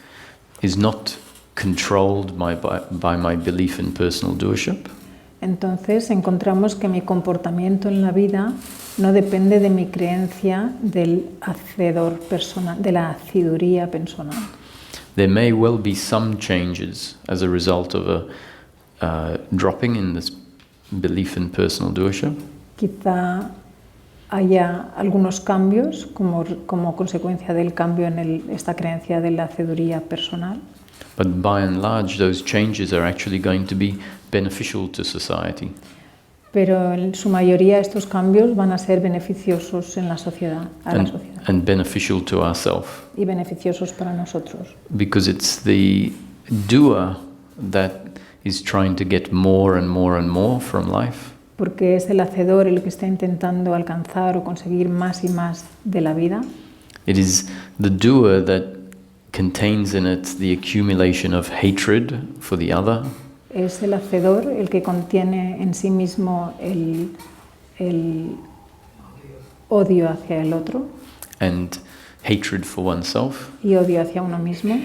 is not controlled by my belief in personal doership. Entonces encontramos que mi comportamiento en la vida no depende de mi creencia del hacedor personal, de la haciduría personal. There may well be some changes as a result of a dropping in this belief in personal doership. Quizá haya algunos cambios como consecuencia del cambio en esta creencia de la haceduría personal. But by and large, those changes are actually going to be beneficial to society. Pero en su mayoría estos cambios van a ser beneficiosos en la sociedad, And beneficial to ourselves. y beneficiosos para nosotros. Because it's the doer that is trying to get more and more and more from life. Porque es el hacedor el que está intentando alcanzar o conseguir más y más de la vida. It is the doer that contains in it the accumulation of hatred for the other. Es el hacedor el que contiene en sí mismo el odio hacia el otro And hatred for oneself. y odio hacia uno mismo.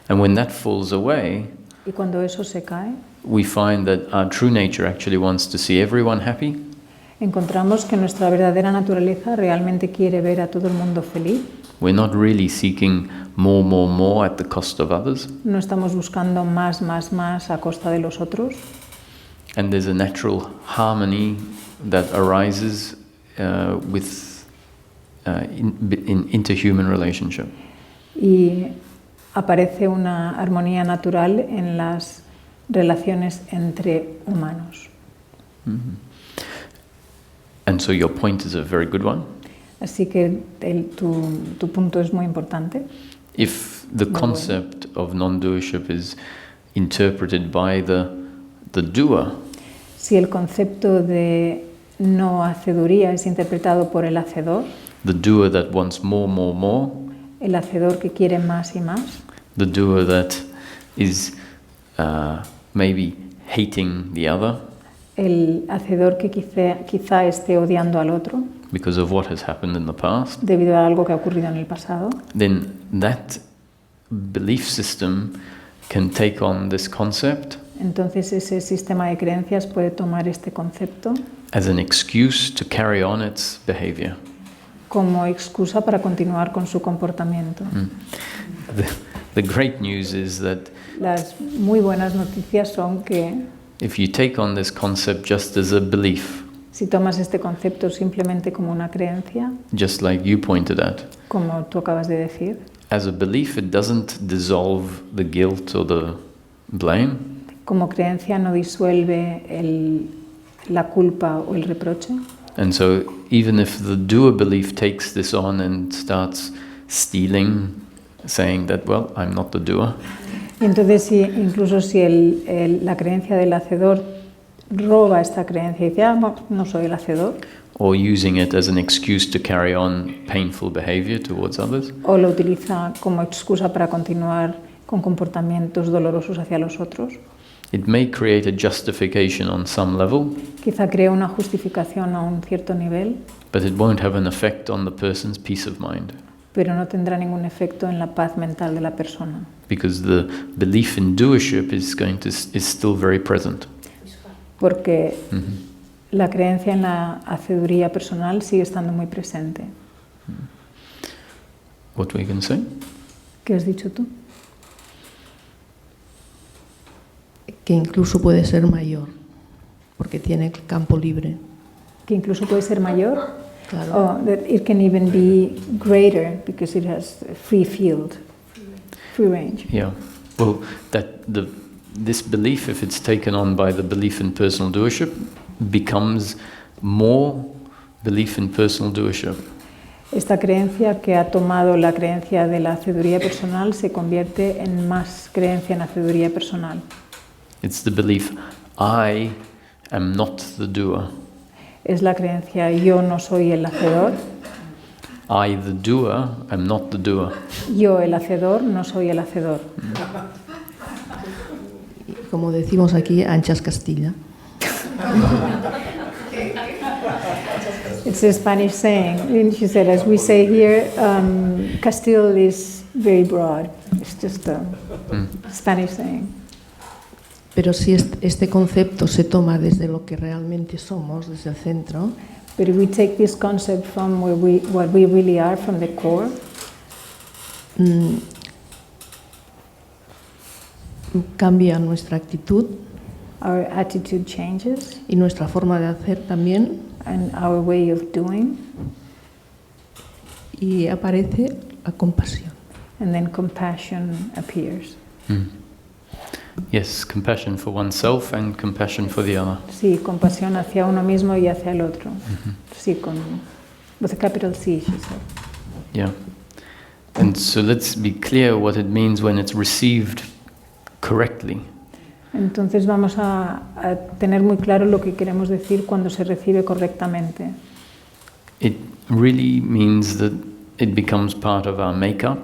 And when that falls away, Y cuando eso se cae, we find that our true nature actually wants to see everyone happy. encontramos que nuestra verdadera naturaleza realmente quiere ver a todo el mundo feliz. We're not really seeking more at the cost of others. No estamos buscando más a costa de los otros. And there's a natural harmony that arises in interhuman relationship. Y aparece una armonía natural en las relaciones entre humanos. And so your point is a very good one. Así que tu punto es muy importante. If the concept of non-doership is interpreted by the doer, Si el concepto de no haceduría es interpretado por el hacedor, the doer that wants more, el hacedor que quiere más y más, the doer that is maybe hating the other el hacedor que quizá esté odiando al otro because of what has happened in the past, debido a algo que ha ocurrido en el pasado, then that belief system can take on this concept entonces ese sistema de creencias puede tomar este concepto as an excuse to carry on its behavior. como excusa para continuar con su comportamiento. The great news is that Las muy buenas noticias son que if you take on this concept just as a belief, si tomas este concepto simplemente como una creencia, just like you pointed out, como tú acabas de decir, as a belief it doesn't dissolve the guilt or the blame. como creencia no disuelve la culpa o el reproche. And so even if the doer belief takes this on and starts stealing, saying that, well, I'm not the doer, Y entonces, incluso si la creencia del hacedor roba esta creencia y dice, no soy el hacedor, or using it as an excuse to carry on painful behavior towards others, o lo utiliza como excusa para continuar con comportamientos dolorosos hacia los otros, it may create a justification on some level, quizá crea una justificación a un cierto nivel, but it won't have an effect on the person's peace of mind, pero no tendrá ningún efecto en la paz mental de la persona, because the belief in doership is still very present. porque la creencia en la haceduría personal sigue estando muy presente. What were you going to say? ¿Qué has dicho tú? Que incluso puede ser mayor, porque tiene el campo libre. Que incluso puede ser mayor. Claro. Oh, that it can even be greater because it has a free field, free range. Yeah. Well, this belief, if it's taken on by the belief in personal doership, becomes more belief in personal doership. Esta creencia que ha tomado la creencia de la haceduría personal se convierte en más creencia en haceduría personal. It's the belief, I am not the doer. Es la creencia, yo no soy el hacedor. I, the doer, am not the doer. Yo, el hacedor, no soy el hacedor. Y como decimos aquí, anchas Castilla. It's a Spanish saying. And she said, as we say here, Castillo is very broad. It's just a Spanish saying. Pero si este concepto se toma desde lo que realmente somos, desde el centro, But if we take this concept from what we really are, from the core, cambia nuestra actitud our attitude changes y nuestra forma de hacer también, and our way of doing, y aparece la compasión. and then compassion appears. Yes, compassion for oneself and compassion for the other. Sí, compasión hacia uno mismo y hacia el otro. Sí, with a capital C, she said. Yeah. And so let's be clear what it means when it's received correctly. Entonces vamos a tener muy claro lo que queremos decir cuando se recibe correctamente. It really means that it becomes part of our makeup.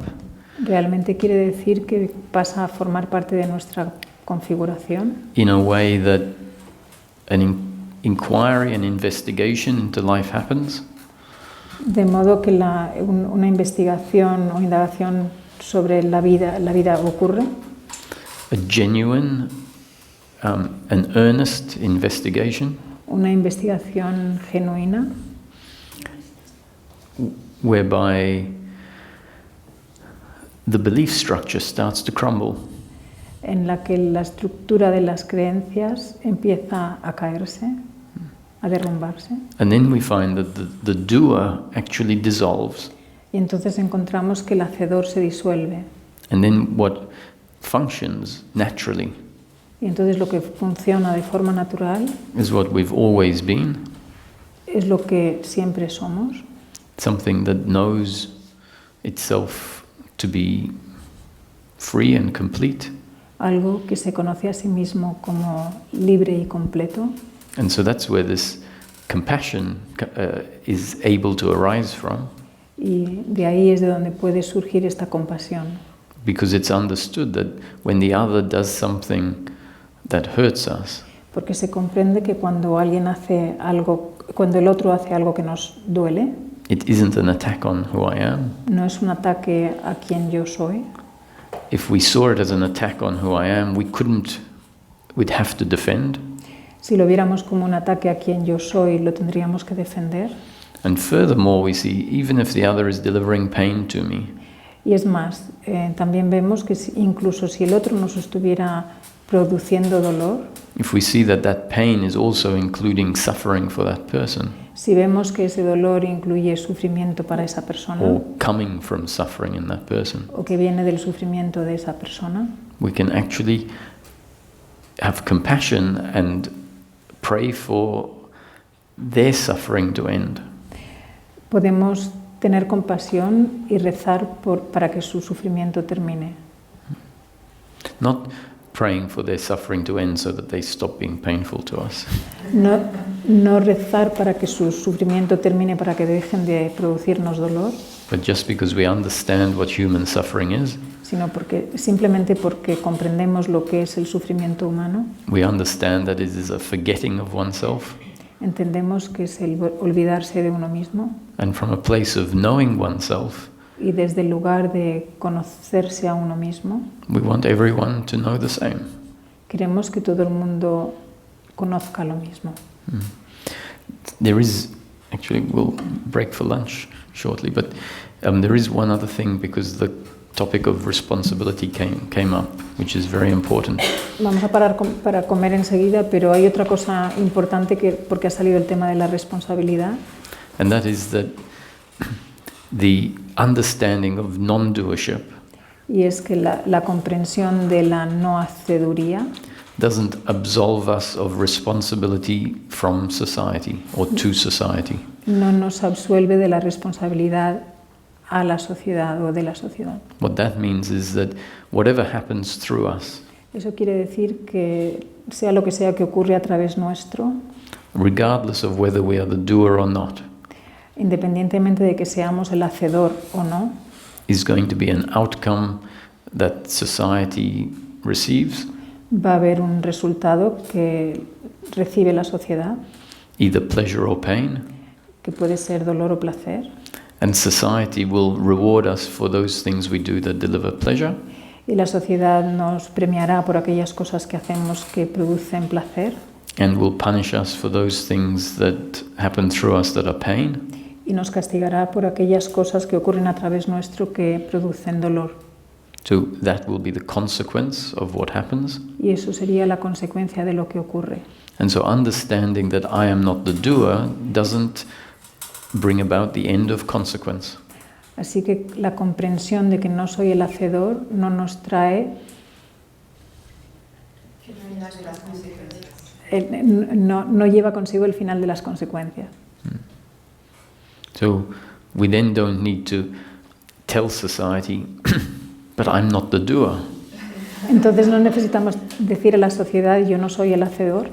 Realmente quiere decir que pasa a formar parte de nuestra configuración In a way that an inquiry and investigation into life happens, de modo que una investigación o indagación sobre la vida ocurre, a genuine an earnest investigation, una investigación genuina whereby the belief structure starts to crumble. en la que la estructura de las creencias empieza a caerse, a derrumbarse, And then we find that the doer actually dissolves. y entonces encontramos que el hacedor se disuelve. And then what functions naturally Y entonces lo que funciona de forma natural is what we've always been, es lo que siempre somos, something that knows itself to be free and complete. algo que se conoce a sí mismo como libre y completo. And so that's where this compassion is able to arise from, Y de ahí es de donde puede surgir esta compasión, because it's understood that when the other does something that hurts us, porque se comprende que cuando alguien hace algo, cuando el otro hace algo que nos duele, it isn't an attack on who I am. no es un ataque a quien yo soy. If we saw it as an attack on who I am, we'd have to defend. Si lo viéramos como un ataque a quien yo soy, lo tendríamos que defender. And furthermore, we see, even if the other is delivering pain to me, Y es más, también vemos que incluso si el otro nos estuviera produciendo dolor, if we see that that pain is also including suffering for that person, si vemos que ese dolor incluye sufrimiento para esa persona, or coming from suffering in that person, o que viene del sufrimiento de esa persona, we can actually have compassion and pray for their suffering to end. Podemos tener compasión y rezar para que su sufrimiento termine. Not praying for their suffering to end so that they stop being painful to us. No rezar para que su sufrimiento termine, para que dejen de producirnos dolor, But just because we understand what human suffering is, sino simplemente porque comprendemos lo que es el sufrimiento humano, we understand that it is a forgetting of oneself, entendemos que es el olvidarse de uno mismo, and from a place of knowing oneself, y desde el lugar de conocerse a uno mismo, we want everyone to know the same. queremos que todo el mundo conozca lo mismo. There is, actually, we'll break for lunch shortly, but there is one other thing, because the topic of responsibility came up, which is very important. Vamos a parar para comer enseguida, pero hay otra cosa importante porque ha salido el tema de la responsabilidad, And that is that the understanding of non-doership y es que la comprensión de la no haceduría doesn't absolve us of responsibility from society or to society. no nos absuelve de la responsabilidad a la sociedad o de la sociedad. What that means is that whatever happens through us, Eso quiere decir que sea lo que sea que ocurre a través nuestro, regardless of whether we are the doer or not, independientemente de que seamos el hacedor o no, is going to be an outcome that society receives, va a haber un resultado que recibe la sociedad, either pleasure or pain, que puede ser dolor o placer, and society will reward us for those things we do that deliver pleasure, y la sociedad nos premiará por aquellas cosas que hacemos que producen placer, and will punish us for those things that happen through us that are pain. y nos castigará por aquellas cosas que ocurren a través nuestro que producen dolor. So that will be the consequence of what happens. Y eso sería la consecuencia de lo que ocurre. And so understanding that I am not the doer doesn't bring about the end of consequence. Así que la comprensión de que no soy el hacedor no nos trae, no lleva consigo el final de las consecuencias. So we then don't need to tell society, but I'm not the doer. Entonces no necesitamos decir a la sociedad yo no soy el hacedor.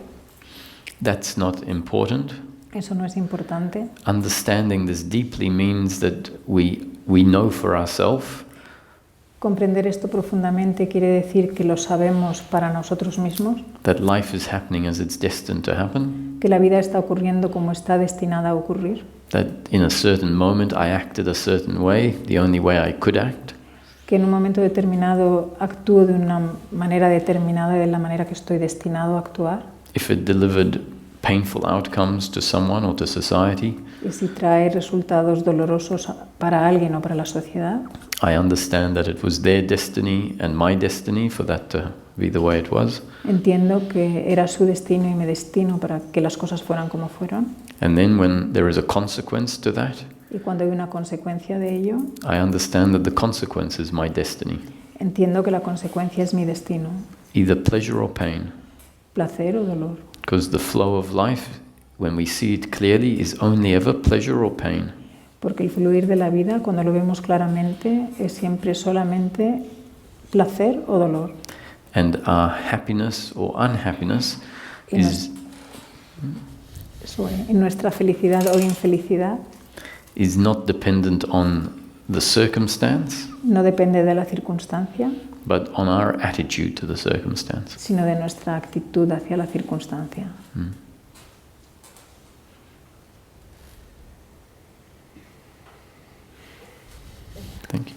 That's not important. Eso no es importante. Understanding this deeply means that we know for ourselves Comprender esto profundamente quiere decir que lo sabemos para nosotros mismos, that life is happening as it's destined to happen, que la vida está ocurriendo como está destinada a ocurrir, that in a certain moment I acted a certain way, the only way I could act, que en un momento determinado actúo de una manera determinada, de la manera que estoy destinado a actuar, if it delivered painful outcomes to someone or to society, y si trae resultados dolorosos para alguien o para la sociedad, I understand that it was their destiny and my destiny for that to be the way it was. entiendo que era su destino y mi destino para que las cosas fueran como fueron, And then when there is a consequence to that, y cuando hay una consecuencia de ello, I understand that the consequence is my destiny, entiendo que la consecuencia es mi destino, either pleasure or pain. placer o dolor, Because the flow of life, when we see it clearly, is only ever pleasure or pain. porque el fluir de la vida, cuando lo vemos claramente, es siempre solamente placer o dolor. And our happiness or unhappiness is En nuestra felicidad o infelicidad not dependent on the circumstance, no depende de la circunstancia, but on our attitude to the circumstance. sino de nuestra actitud hacia la circunstancia. Thank you.